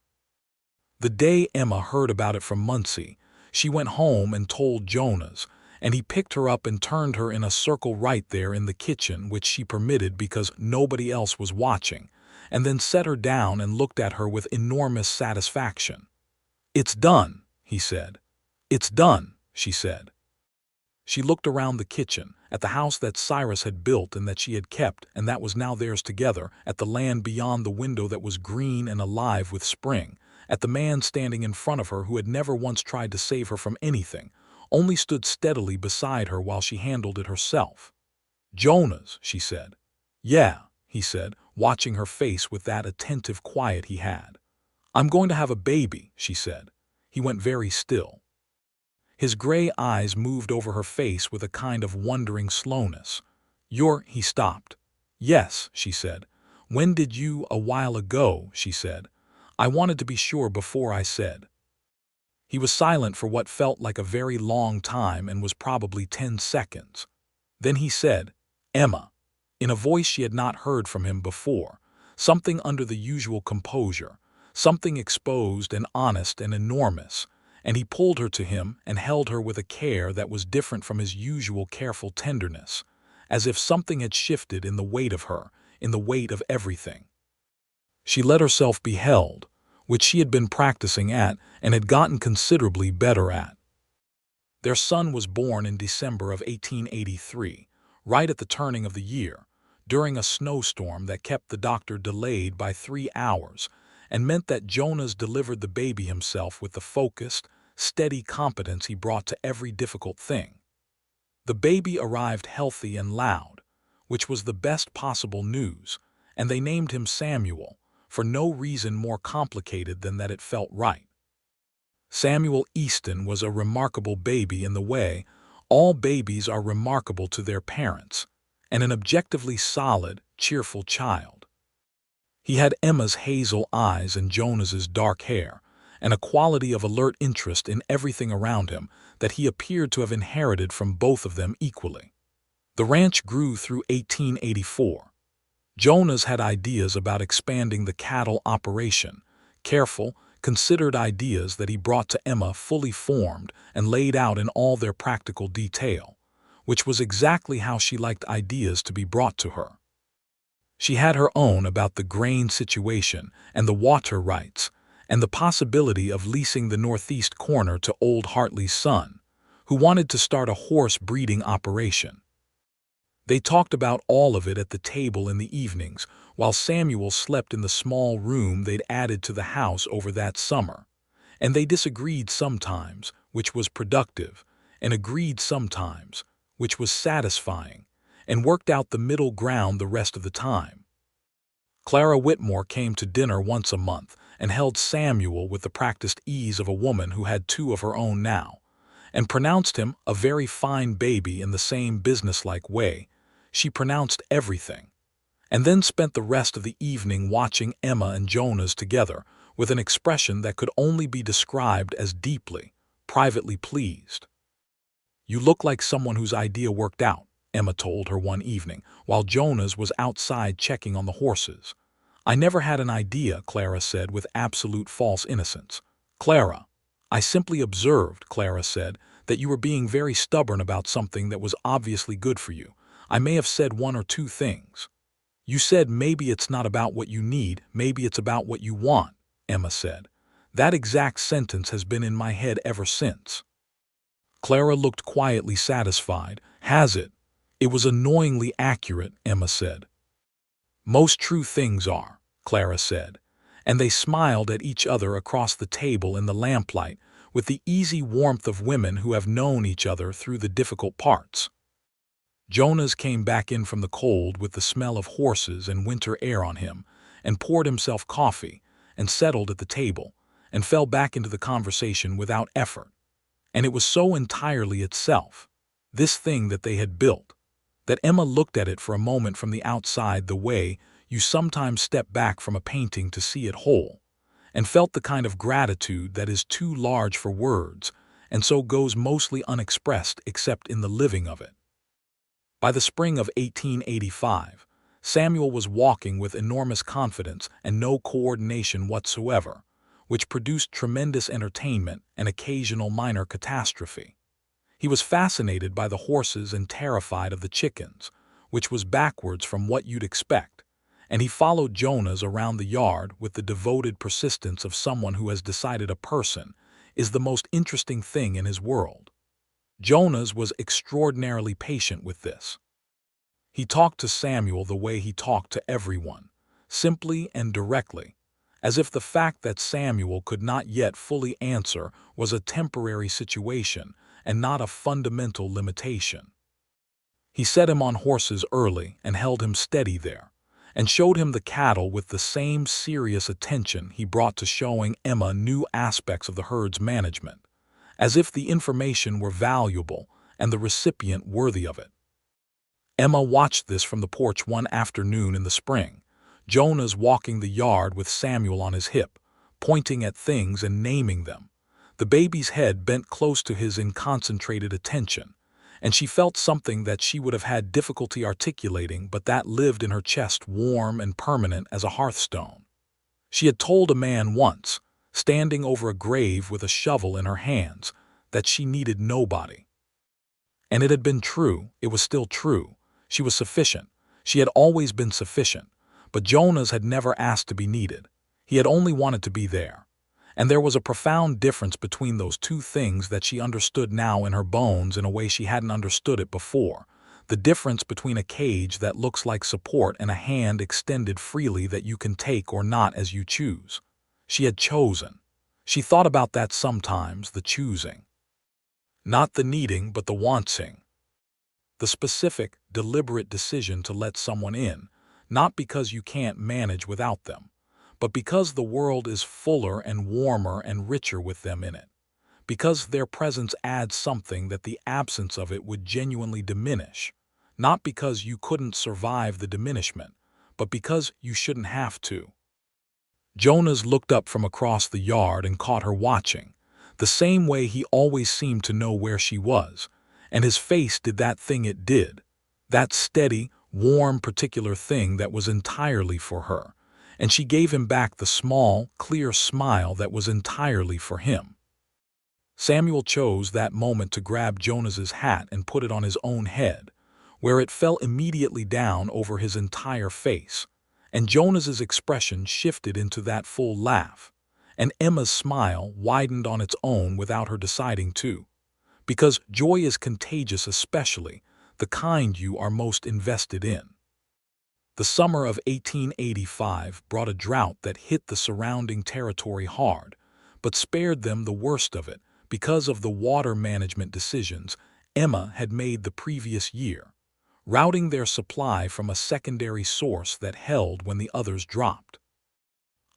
The day Emma heard about it from Muncie, she went home and told Jonas, and he picked her up and turned her in a circle right there in the kitchen, which she permitted because nobody else was watching, and then set her down and looked at her with enormous satisfaction. "It's done," he said. "It's done," she said. She looked around the kitchen, at the house that Cyrus had built and that she had kept and that was now theirs together, at the land beyond the window that was green and alive with spring, at the man standing in front of her who had never once tried to save her from anything, only stood steadily beside her while she handled it herself. "Jonas," she said. "Yeah," he said, watching her face with that attentive quiet he had. "I'm going to have a baby," she said. He went very still. His gray eyes moved over her face with a kind of wondering slowness. He stopped. "Yes," she said. "When did you?" "A while ago," she said. "I wanted to be sure before I said." He was silent for what felt like a very long time and was probably 10 seconds. Then he said, "Emma," in a voice she had not heard from him before, something under the usual composure, something exposed and honest and enormous, and he pulled her to him and held her with a care that was different from his usual careful tenderness, as if something had shifted in the weight of her, in the weight of everything. She let herself be held, which she had been practicing at and had gotten considerably better at. Their son was born in December of 1883, right at the turning of the year, during a snowstorm that kept the doctor delayed by 3 hours and meant that Jonas delivered the baby himself with the focused, steady competence he brought to every difficult thing. The baby arrived healthy and loud, which was the best possible news, and they named him Samuel, for no reason more complicated than that it felt right. Samuel Easton was a remarkable baby in the way all babies are remarkable to their parents, and an objectively solid, cheerful child. He had Emma's hazel eyes and Jonas's dark hair, and a quality of alert interest in everything around him that he appeared to have inherited from both of them equally. The ranch grew through 1884. Jonas had ideas about expanding the cattle operation, careful, considered ideas that he brought to Emma fully formed and laid out in all their practical detail, which was exactly how she liked ideas to be brought to her. She had her own about the grain situation and the water rights, and the possibility of leasing the northeast corner to old Hartley's son, who wanted to start a horse breeding operation. They talked about all of it at the table in the evenings, while Samuel slept in the small room they'd added to the house over that summer. And they disagreed sometimes, which was productive, and agreed sometimes, which was satisfying, and worked out the middle ground the rest of the time. Clara Whitmore came to dinner once a month and held Samuel with the practiced ease of a woman who had two of her own now, and pronounced him a very fine baby in the same businesslike way she pronounced everything, and then spent the rest of the evening watching Emma and Jonas together with an expression that could only be described as deeply, privately pleased. "You look like someone whose idea worked out," Emma told her one evening, while Jonas was outside checking on the horses. "I never had an idea," Clara said with absolute false innocence. "Clara, I simply observed," Clara said, "that you were being very stubborn about something that was obviously good for you. I may have said one or two things." "You said maybe it's not about what you need, maybe it's about what you want," Emma said. "That exact sentence has been in my head ever since." Clara looked quietly satisfied. "Has it?" "It was annoyingly accurate," Emma said. "Most true things are," Clara said, and they smiled at each other across the table in the lamplight with the easy warmth of women who have known each other through the difficult parts. Jonas came back in from the cold with the smell of horses and winter air on him, and poured himself coffee, and settled at the table, and fell back into the conversation without effort. And it was so entirely itself, this thing that they had built, that Emma looked at it for a moment from the outside the way you sometimes step back from a painting to see it whole, and felt the kind of gratitude that is too large for words, and so goes mostly unexpressed except in the living of it. By the spring of 1885, Samuel was walking with enormous confidence and no coordination whatsoever, which produced tremendous entertainment and occasional minor catastrophe. He was fascinated by the horses and terrified of the chickens, which was backwards from what you'd expect, and he followed Jonas around the yard with the devoted persistence of someone who has decided a person is the most interesting thing in his world. Jonas was extraordinarily patient with this. He talked to Samuel the way he talked to everyone, simply and directly, as if the fact that Samuel could not yet fully answer was a temporary situation and not a fundamental limitation. He set him on horses early and held him steady there, and showed him the cattle with the same serious attention he brought to showing Emma new aspects of the herd's management, as if the information were valuable and the recipient worthy of it. Emma watched this from the porch one afternoon in the spring, Jonas walking the yard with Samuel on his hip, pointing at things and naming them, the baby's head bent close to his in concentrated attention, and she felt something that she would have had difficulty articulating but that lived in her chest warm and permanent as a hearthstone. She had told a man once, standing over a grave with a shovel in her hands, that she needed nobody. And it had been true, it was still true. She was sufficient. She had always been sufficient, but Jonas had never asked to be needed. He had only wanted to be there. And there was a profound difference between those two things that she understood now in her bones in a way she hadn't understood it before. The difference between a cage that looks like support and a hand extended freely that you can take or not as you choose. She had chosen. She thought about that sometimes, the choosing. Not the needing, but the wanting. The specific, deliberate decision to let someone in, not because you can't manage without them, but because the world is fuller and warmer and richer with them in it, because their presence adds something that the absence of it would genuinely diminish, not because you couldn't survive the diminishment, but because you shouldn't have to. Jonas looked up from across the yard and caught her watching, the same way he always seemed to know where she was, and his face did that thing it did, that steady, warm, particular thing that was entirely for her, and she gave him back the small, clear smile that was entirely for him. Samuel chose that moment to grab Jonas's hat and put it on his own head, where it fell immediately down over his entire face, and Jonas's expression shifted into that full laugh, and Emma's smile widened on its own without her deciding to, because joy is contagious, especially the kind you are most invested in. The summer of 1885 brought a drought that hit the surrounding territory hard, but spared them the worst of it because of the water management decisions Emma had made the previous year, routing their supply from a secondary source that held when the others dropped.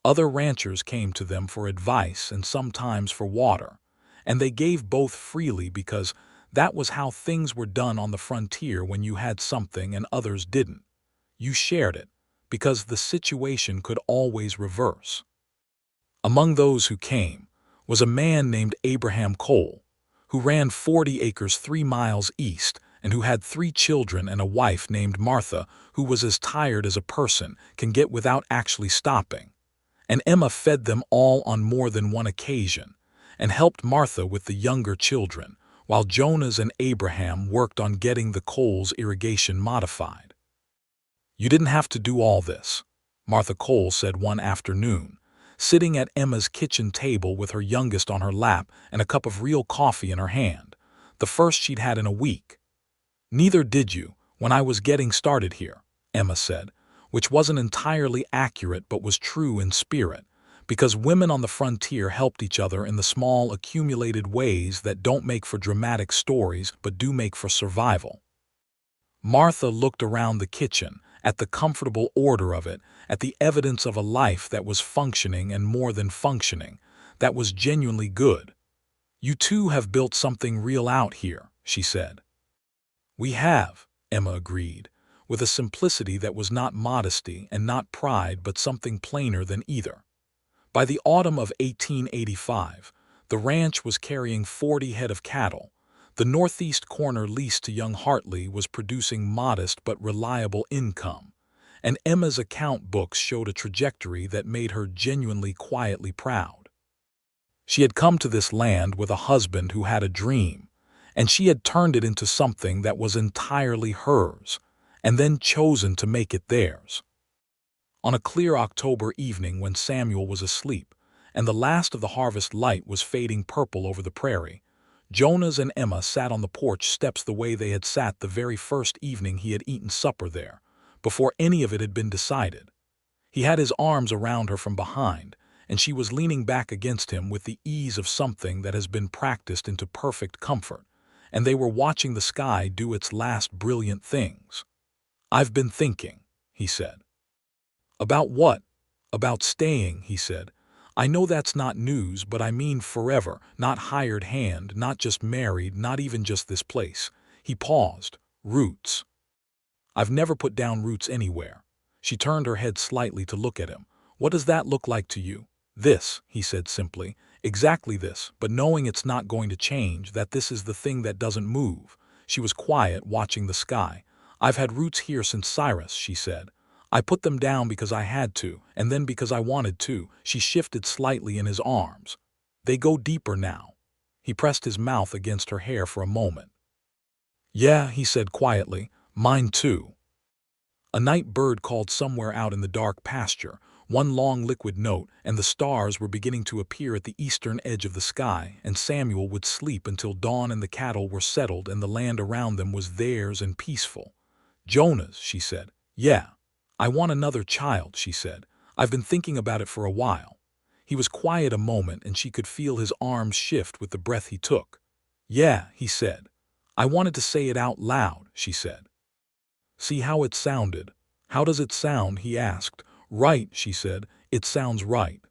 Other ranchers came to them for advice and sometimes for water, and they gave both freely because that was how things were done on the frontier when you had something and others didn't. You shared it, because the situation could always reverse. Among those who came was a man named Abraham Cole, who ran 40 acres 3 miles east and who had 3 children and a wife named Martha who was as tired as a person can get without actually stopping. And Emma fed them all on more than one occasion and helped Martha with the younger children, while Jonas and Abraham worked on getting the Coles irrigation modified. "You didn't have to do all this," Martha Cole said one afternoon, sitting at Emma's kitchen table with her youngest on her lap and a cup of real coffee in her hand, the first she'd had in a week. "Neither did you when I was getting started here," Emma said, which wasn't entirely accurate but was true in spirit, because women on the frontier helped each other in the small accumulated ways that don't make for dramatic stories but do make for survival. Martha looked around the kitchen, at the comfortable order of it, at the evidence of a life that was functioning and more than functioning, that was genuinely good. "You two have built something real out here," she said. "We have," Emma agreed, with a simplicity that was not modesty and not pride but something plainer than either. By the autumn of 1885, the ranch was carrying 40 head of cattle. The northeast corner leased to young Hartley was producing modest but reliable income, and Emma's account books showed a trajectory that made her genuinely quietly proud. She had come to this land with a husband who had a dream, and she had turned it into something that was entirely hers, and then chosen to make it theirs. On a clear October evening when Samuel was asleep, and the last of the harvest light was fading purple over the prairie, Jonas and Emma sat on the porch steps the way they had sat the very first evening he had eaten supper there, before any of it had been decided. He had his arms around her from behind, and she was leaning back against him with the ease of something that has been practiced into perfect comfort, and they were watching the sky do its last brilliant things. "I've been thinking," he said. "About what?" "About staying," he said. "I know that's not news, but I mean forever, not hired hand, not just married, not even just this place." He paused. "Roots. I've never put down roots anywhere." She turned her head slightly to look at him. "What does that look like to you?" "This," he said simply. "Exactly this, but knowing it's not going to change, that this is the thing that doesn't move." She was quiet, watching the sky. "I've had roots here since Cyrus," she said. "I put them down because I had to, and then because I wanted to." She shifted slightly in his arms. "They go deeper now." He pressed his mouth against her hair for a moment. "Yeah," he said quietly, "mine too." A night bird called somewhere out in the dark pasture, one long liquid note, and the stars were beginning to appear at the eastern edge of the sky, and Samuel would sleep until dawn and the cattle were settled and the land around them was theirs and peaceful. "Jonas," she said. "Yeah. I want another child," she said. "I've been thinking about it for a while." He was quiet a moment and she could feel his arms shift with the breath he took. "Yeah," he said. "I wanted to say it out loud," she said. "See how it sounded." "How does it sound?" he asked. "Right," she said. "It sounds right."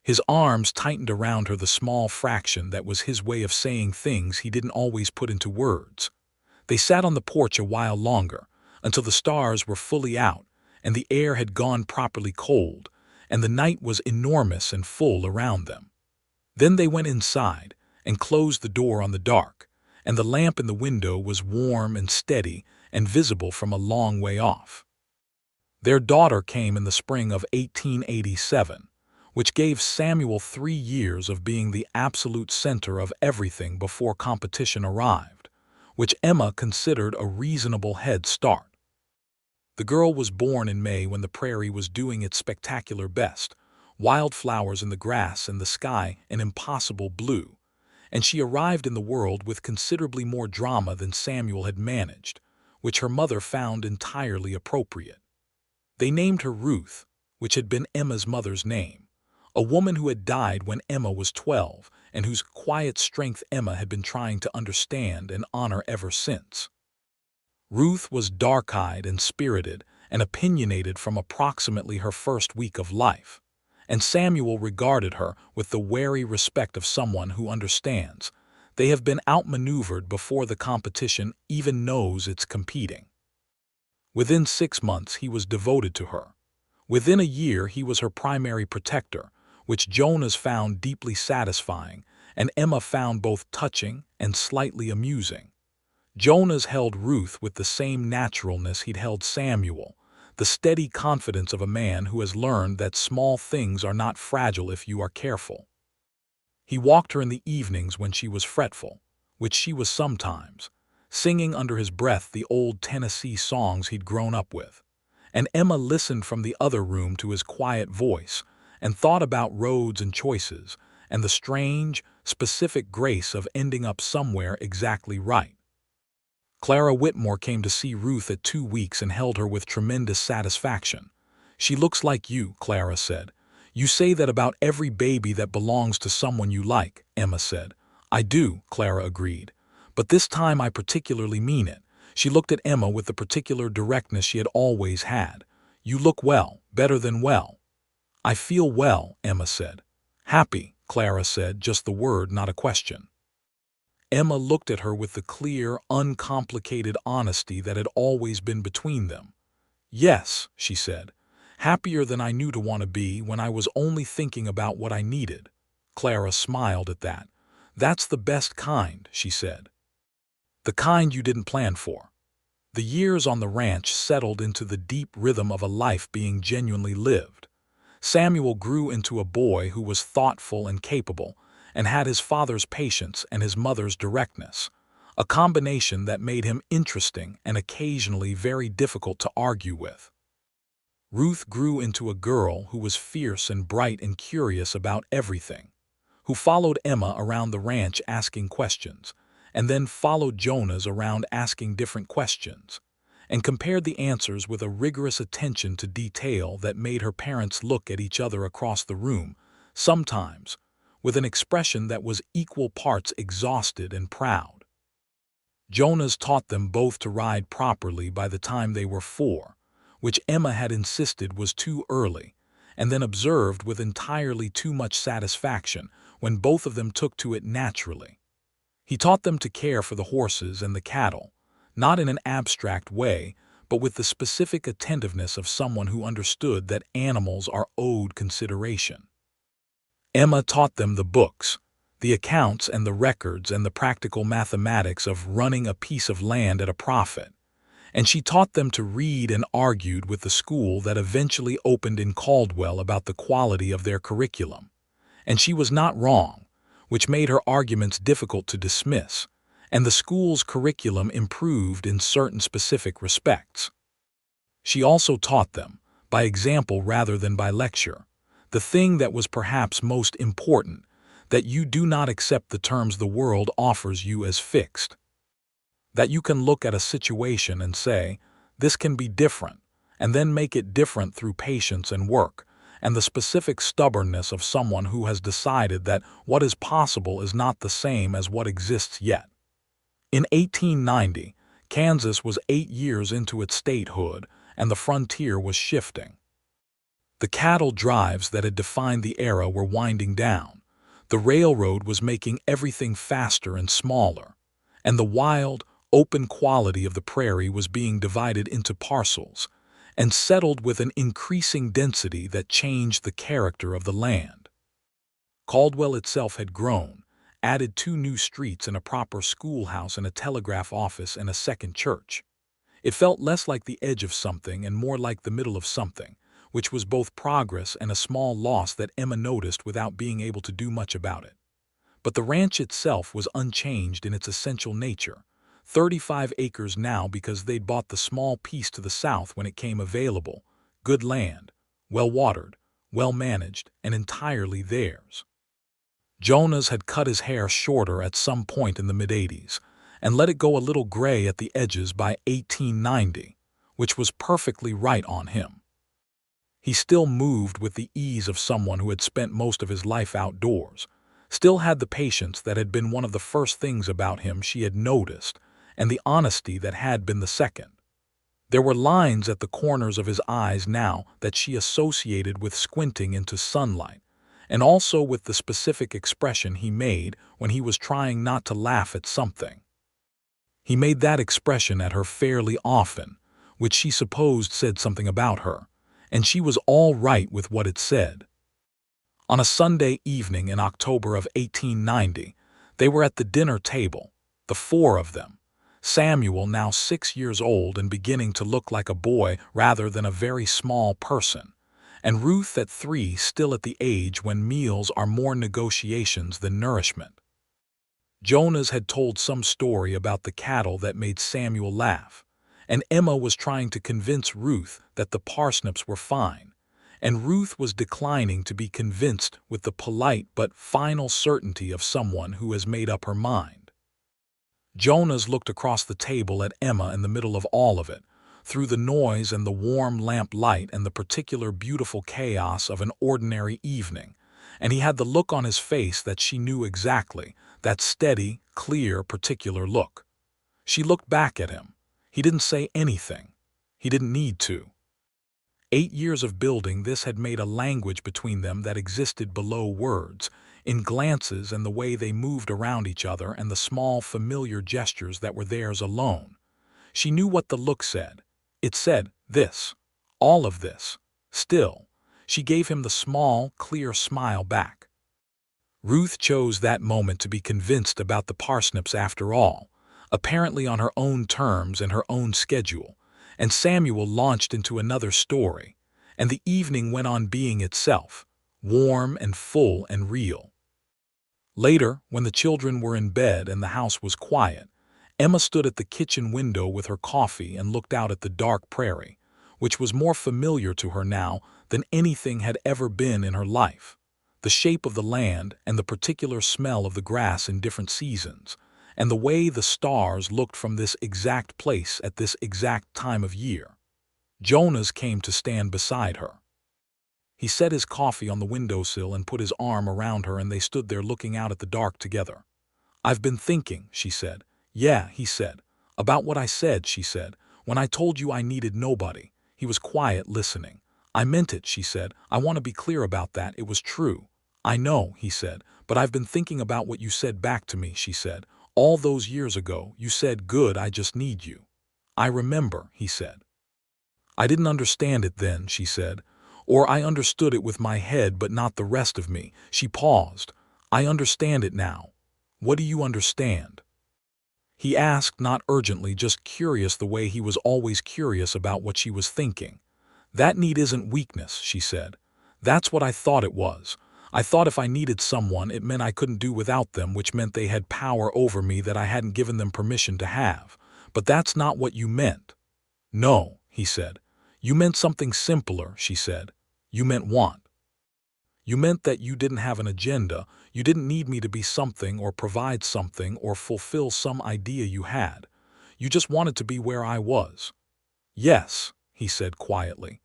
His arms tightened around her, the small fraction that was his way of saying things he didn't always put into words. They sat on the porch a while longer, until the stars were fully out, and the air had gone properly cold, and the night was enormous and full around them. Then they went inside and closed the door on the dark, and the lamp in the window was warm and steady, and visible from a long way off. Their daughter came in the spring of 1887, which gave Samuel 3 years of being the absolute center of everything before competition arrived, which Emma considered a reasonable head start. The girl was born in May when the prairie was doing its spectacular best, wildflowers in the grass and the sky an impossible blue, and she arrived in the world with considerably more drama than Samuel had managed, which her mother found entirely appropriate. They named her Ruth, which had been Emma's mother's name, a woman who had died when Emma was 12 and whose quiet strength Emma had been trying to understand and honor ever since. Ruth was dark-eyed and spirited and opinionated from approximately her first week of life, and Samuel regarded her with the wary respect of someone who understands. They have been outmaneuvered before the competition even knows it's competing. Within 6 months he was devoted to her. Within a year he was her primary protector, which Jonas found deeply satisfying, and Emma found both touching and slightly amusing. Jonas held Ruth with the same naturalness he'd held Samuel, the steady confidence of a man who has learned that small things are not fragile if you are careful. He walked her in the evenings when she was fretful, which she was sometimes, singing under his breath the old Tennessee songs he'd grown up with, and Emma listened from the other room to his quiet voice and thought about roads and choices and the strange, specific grace of ending up somewhere exactly right. Clara Whitmore came to see Ruth at 2 weeks and held her with tremendous satisfaction. "She looks like you," Clara said. "You say that about every baby that belongs to someone you like," Emma said. "I do," Clara agreed. "But this time I particularly mean it." She looked at Emma with the particular directness she had always had. "You look well, better than well." "I feel well," Emma said. "Happy," Clara said, just the word, not a question. Emma looked at her with the clear, uncomplicated honesty that had always been between them. "Yes," she said, "happier than I knew to want to be when I was only thinking about what I needed." Clara smiled at that. "That's the best kind," she said. "The kind you didn't plan for." The years on the ranch settled into the deep rhythm of a life being genuinely lived. Samuel grew into a boy who was thoughtful and capable, and had his father's patience and his mother's directness, a combination that made him interesting and occasionally very difficult to argue with. Ruth grew into a girl who was fierce and bright and curious about everything, who followed Emma around the ranch asking questions, and then followed Jonas around asking different questions, and compared the answers with a rigorous attention to detail that made her parents look at each other across the room, sometimes with an expression that was equal parts exhausted and proud. Jonas taught them both to ride properly by the time they were 4, which Emma had insisted was too early, and then observed with entirely too much satisfaction when both of them took to it naturally. He taught them to care for the horses and the cattle, not in an abstract way, but with the specific attentiveness of someone who understood that animals are owed consideration. Emma taught them the books, the accounts and the records and the practical mathematics of running a piece of land at a profit, and she taught them to read and argued with the school that eventually opened in Caldwell about the quality of their curriculum. And she was not wrong, which made her arguments difficult to dismiss, and the school's curriculum improved in certain specific respects. She also taught them, by example rather than by lecture, the thing that was perhaps most important, that you do not accept the terms the world offers you as fixed. That you can look at a situation and say, this can be different, and then make it different through patience and work, and the specific stubbornness of someone who has decided that what is possible is not the same as what exists yet. In 1890, Kansas was 8 years into its statehood, and the frontier was shifting. The cattle drives that had defined the era were winding down. The railroad was making everything faster and smaller, and the wild, open quality of the prairie was being divided into parcels and settled with an increasing density that changed the character of the land. Caldwell itself had grown, added 2 new streets and a proper schoolhouse and a telegraph office and a second church. It felt less like the edge of something and more like the middle of something, which was both progress and a small loss that Emma noticed without being able to do much about it. But the ranch itself was unchanged in its essential nature. 35 acres now because they'd bought the small piece to the south when it came available. Good land, well-watered, well-managed, and entirely theirs. Jonas had cut his hair shorter at some point in the mid-'80s and let it go a little gray at the edges by 1890, which was perfectly right on him. He still moved with the ease of someone who had spent most of his life outdoors, still had the patience that had been one of the first things about him she had noticed, and the honesty that had been the second. There were lines at the corners of his eyes now that she associated with squinting into sunlight, and also with the specific expression he made when he was trying not to laugh at something. He made that expression at her fairly often, which she supposed said something about her, and she was all right with what it said. On a Sunday evening in October of 1890, they were at the dinner table, the four of them. Samuel, now 6 years old and beginning to look like a boy rather than a very small person, and Ruth at 3, still at the age when meals are more negotiations than nourishment. Jonas had told some story about the cattle that made Samuel laugh, and Emma was trying to convince Ruth that the parsnips were fine, and Ruth was declining to be convinced with the polite but final certainty of someone who has made up her mind. Jonas looked across the table at Emma in the middle of all of it, through the noise and the warm lamp light and the particular beautiful chaos of an ordinary evening, and he had the look on his face that she knew exactly, that steady, clear, particular look. She looked back at him. He didn't say anything. He didn't need to. 8 years of building this had made a language between them that existed below words, in glances and the way they moved around each other and the small familiar gestures that were theirs alone. She knew what the look said. It said, this. All of this. Still, she gave him the small, clear smile back. Ruth chose that moment to be convinced about the parsnips after all, apparently on her own terms and her own schedule, and Samuel launched into another story, and the evening went on being itself, warm and full and real. Later, when the children were in bed and the house was quiet, Emma stood at the kitchen window with her coffee and looked out at the dark prairie, which was more familiar to her now than anything had ever been in her life. The shape of the land and the particular smell of the grass in different seasons, and the way the stars looked from this exact place at this exact time of year. Jonas came to stand beside her. He set his coffee on the windowsill and put his arm around her, and they stood there looking out at the dark together. "I've been thinking," she said. "Yeah," he said. "About what I said," she said. "When I told you I needed nobody." He was quiet, listening. "I meant it," she said. "I want to be clear about that. It was true." "I know," he said. "But I've been thinking about what you said back to me," she said. "All those years ago, you said, 'Good, I just need you.'" "I remember," he said. "I didn't understand it then," she said. "Or I understood it with my head but not the rest of me." She paused. "I understand it now." "What do you understand?" He asked, not urgently, just curious the way he was always curious about what she was thinking. "That need isn't weakness," she said. "That's what I thought it was. I thought if I needed someone, it meant I couldn't do without them, which meant they had power over me that I hadn't given them permission to have. But that's not what you meant." "No," he said. "You meant something simpler," she said. "You meant want. You meant that you didn't have an agenda. You didn't need me to be something or provide something or fulfill some idea you had. You just wanted to be where I was." "Yes," he said quietly.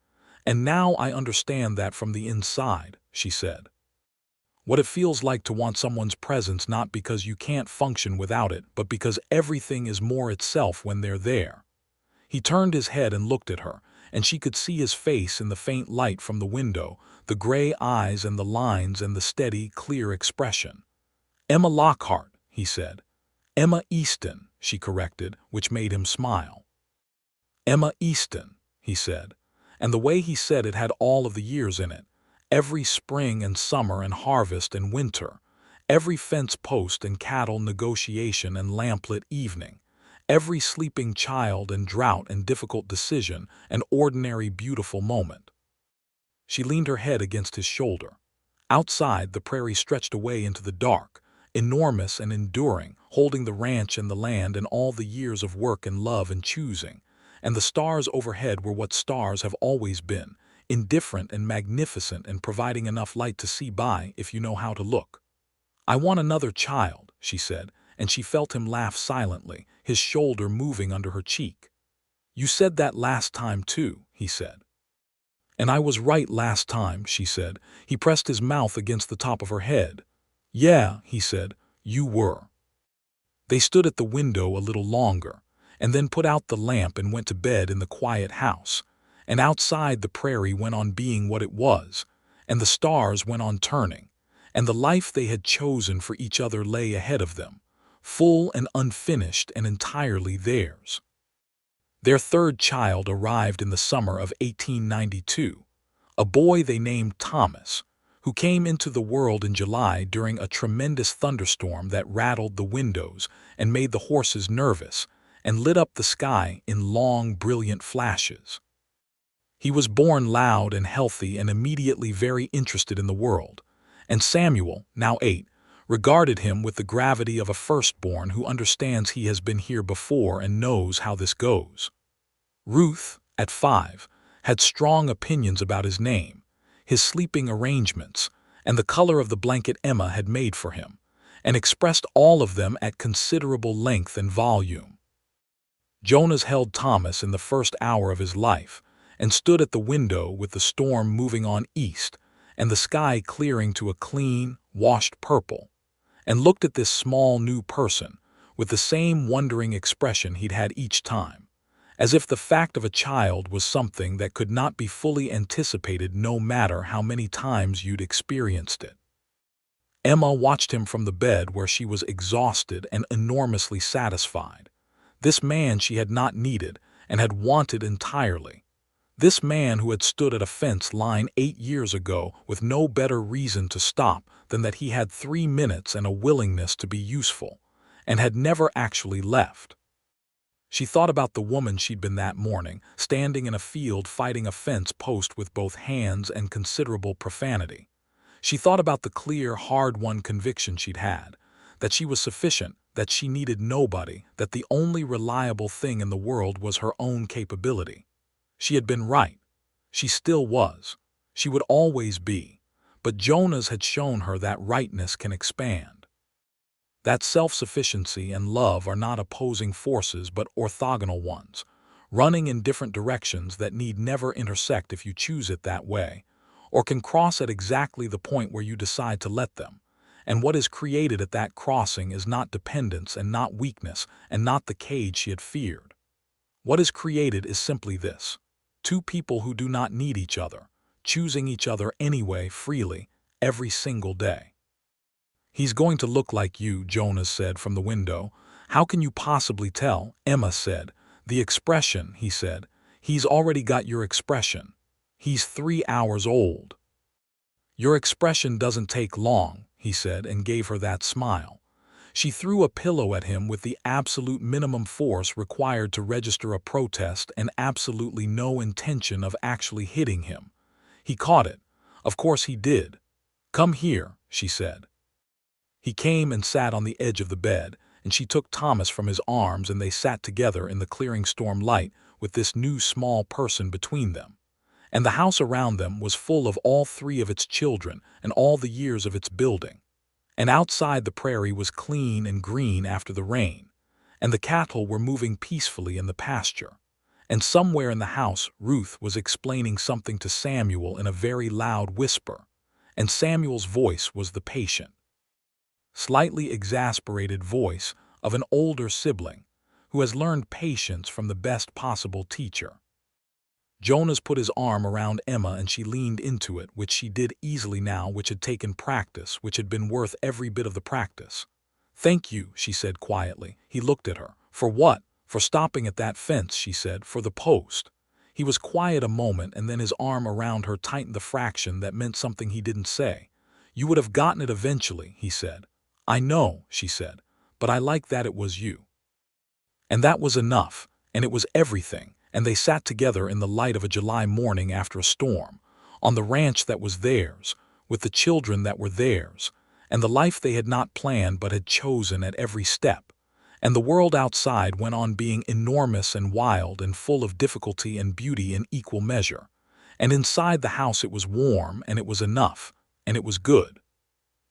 "And now I understand that from the inside," she said. "What it feels like to want someone's presence, not because you can't function without it, but because everything is more itself when they're there." He turned his head and looked at her, and she could see his face in the faint light from the window, the gray eyes and the lines and the steady, clear expression. "Emma Lockhart," he said. "Emma Easton," she corrected, which made him smile. "Emma Easton," he said, and the way he said it had all of the years in it, every spring and summer and harvest and winter, every fence post and cattle negotiation and lamplit evening, every sleeping child and drought and difficult decision an ordinary beautiful moment. She leaned her head against his shoulder. Outside, the prairie stretched away into the dark, enormous and enduring, holding the ranch and the land and all the years of work and love and choosing. And the stars overhead were what stars have always been, indifferent and magnificent and providing enough light to see by if you know how to look. "I want another child," she said, and she felt him laugh silently, his shoulder moving under her cheek. "You said that last time too," he said. "And I was right last time," she said. He pressed his mouth against the top of her head. "Yeah," he said, "you were." They stood at the window a little longer, and then put out the lamp and went to bed in the quiet house. And outside the prairie went on being what it was, and the stars went on turning, and the life they had chosen for each other lay ahead of them, full and unfinished and entirely theirs. Their third child arrived in the summer of 1892, a boy they named Thomas, who came into the world in July during a tremendous thunderstorm that rattled the windows and made the horses nervous and lit up the sky in long, brilliant flashes. He was born loud and healthy and immediately very interested in the world, and Samuel, now 8, regarded him with the gravity of a firstborn who understands he has been here before and knows how this goes. Ruth, at 5, had strong opinions about his name, his sleeping arrangements, and the color of the blanket Emma had made for him, and expressed all of them at considerable length and volume. Jonas held Thomas in the first hour of his life, and stood at the window with the storm moving on east, and the sky clearing to a clean, washed purple, and looked at this small new person with the same wondering expression he'd had each time, as if the fact of a child was something that could not be fully anticipated no matter how many times you'd experienced it. Emma watched him from the bed where she was exhausted and enormously satisfied. This man she had not needed and had wanted entirely. This man who had stood at a fence line 8 years ago with no better reason to stop than that he had 3 minutes and a willingness to be useful, and had never actually left. She thought about the woman she'd been that morning, standing in a field fighting a fence post with both hands and considerable profanity. She thought about the clear, hard-won conviction she'd had, that she was sufficient, that she needed nobody, that the only reliable thing in the world was her own capability. She had been right. She still was. She would always be. But Jonas had shown her that rightness can expand. That self-sufficiency and love are not opposing forces but orthogonal ones, running in different directions that need never intersect if you choose it that way, or can cross at exactly the point where you decide to let them. And what is created at that crossing is not dependence and not weakness and not the cage she had feared. What is created is simply this: 2 people who do not need each other, choosing each other anyway freely, every single day. "He's going to look like you," Jonas said from the window. "How can you possibly tell?" Emma said. "The expression," he said. "He's already got your expression. He's 3 hours old." "Your expression doesn't take long," he said, and gave her that smile. She threw a pillow at him with the absolute minimum force required to register a protest and absolutely no intention of actually hitting him. He caught it. Of course he did. "Come here," she said. He came and sat on the edge of the bed, and she took Thomas from his arms and they sat together in the clearing storm light with this new small person between them. And the house around them was full of all 3 of its children and all the years of its building. And outside the prairie was clean and green after the rain, and the cattle were moving peacefully in the pasture. And somewhere in the house Ruth was explaining something to Samuel in a very loud whisper, and Samuel's voice was the patient, slightly exasperated voice of an older sibling who has learned patience from the best possible teacher. Jonas put his arm around Emma and she leaned into it, which she did easily now, which had taken practice, which had been worth every bit of the practice. "Thank you," she said quietly. He looked at her. "For what?" "For stopping at that fence," she said. "For the post." He was quiet a moment and then his arm around her tightened the fraction that meant something he didn't say. "You would have gotten it eventually," he said. "I know," she said, "but I like that it was you." And that was enough, and it was everything, and they sat together in the light of a July morning after a storm, on the ranch that was theirs, with the children that were theirs, and the life they had not planned but had chosen at every step. And the world outside went on being enormous and wild and full of difficulty and beauty in equal measure. And inside the house it was warm, and it was enough, and it was good.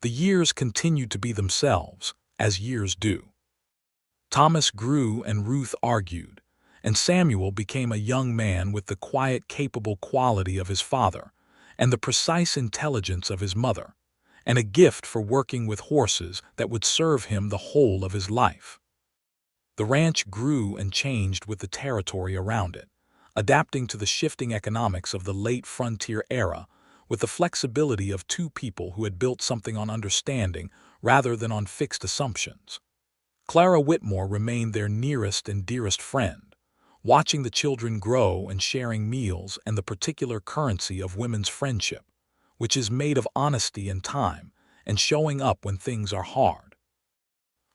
The years continued to be themselves, as years do. Thomas grew and Ruth argued, and Samuel became a young man with the quiet, capable quality of his father, and the precise intelligence of his mother, and a gift for working with horses that would serve him the whole of his life. The ranch grew and changed with the territory around it, adapting to the shifting economics of the late frontier era with the flexibility of two people who had built something on understanding rather than on fixed assumptions. Clara Whitmore remained their nearest and dearest friend, watching the children grow and sharing meals and the particular currency of women's friendship, which is made of honesty and time and showing up when things are hard.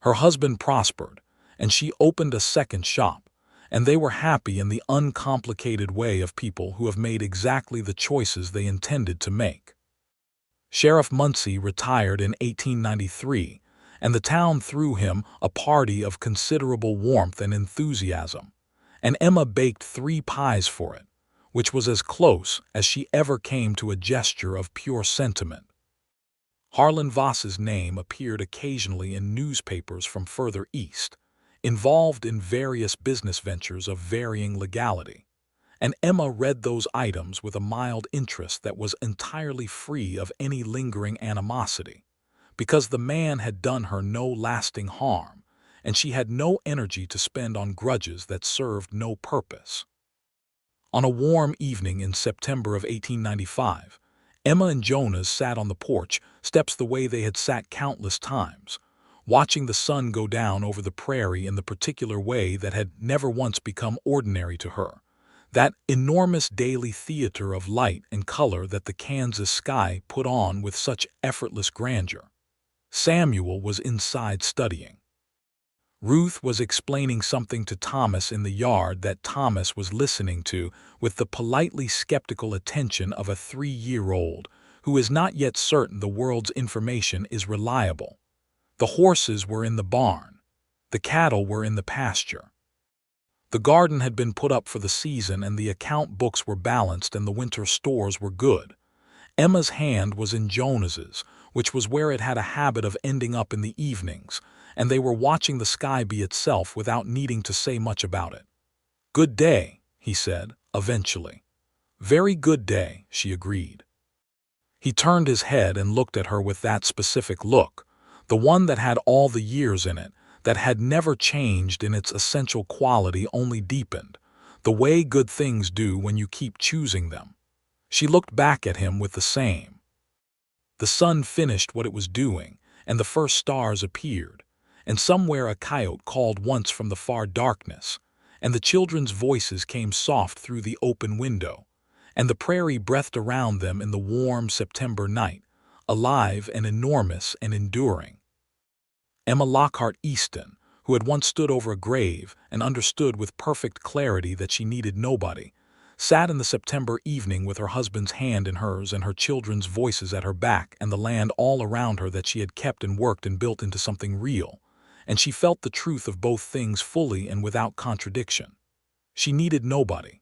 Her husband prospered, and she opened a second shop, and they were happy in the uncomplicated way of people who have made exactly the choices they intended to make. Sheriff Muncie retired in 1893, and the town threw him a party of considerable warmth and enthusiasm, and Emma baked 3 pies for it, which was as close as she ever came to a gesture of pure sentiment. Harlan Voss's name appeared occasionally in newspapers from further east, involved in various business ventures of varying legality, and Emma read those items with a mild interest that was entirely free of any lingering animosity, because the man had done her no lasting harm, and she had no energy to spend on grudges that served no purpose. On a warm evening in September of 1895, Emma and Jonas sat on the porch steps the way they had sat countless times, watching the sun go down over the prairie in the particular way that had never once become ordinary to her, that enormous daily theater of light and color that the Kansas sky put on with such effortless grandeur. Samuel was inside studying. Ruth was explaining something to Thomas in the yard that Thomas was listening to with the politely skeptical attention of a 3-year-old who is not yet certain the world's information is reliable. The horses were in the barn. The cattle were in the pasture. The garden had been put up for the season, and the account books were balanced, and the winter stores were good. Emma's hand was in Jonas's, which was where it had a habit of ending up in the evenings, and they were watching the sky be itself without needing to say much about it. "Good day," he said, eventually. "Very good day," she agreed. He turned his head and looked at her with that specific look, the one that had all the years in it, that had never changed in its essential quality, only deepened, the way good things do when you keep choosing them. She looked back at him with the same. The sun finished what it was doing, and the first stars appeared, and somewhere a coyote called once from the far darkness, and the children's voices came soft through the open window, and the prairie breathed around them in the warm September night, alive and enormous and enduring. Emma Lockhart Easton, who had once stood over a grave and understood with perfect clarity that she needed nobody, sat in the September evening with her husband's hand in hers and her children's voices at her back and the land all around her that she had kept and worked and built into something real, and she felt the truth of both things fully and without contradiction. She needed nobody,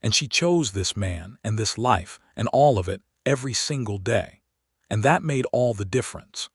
and she chose this man and this life and all of it every single day, and that made all the difference.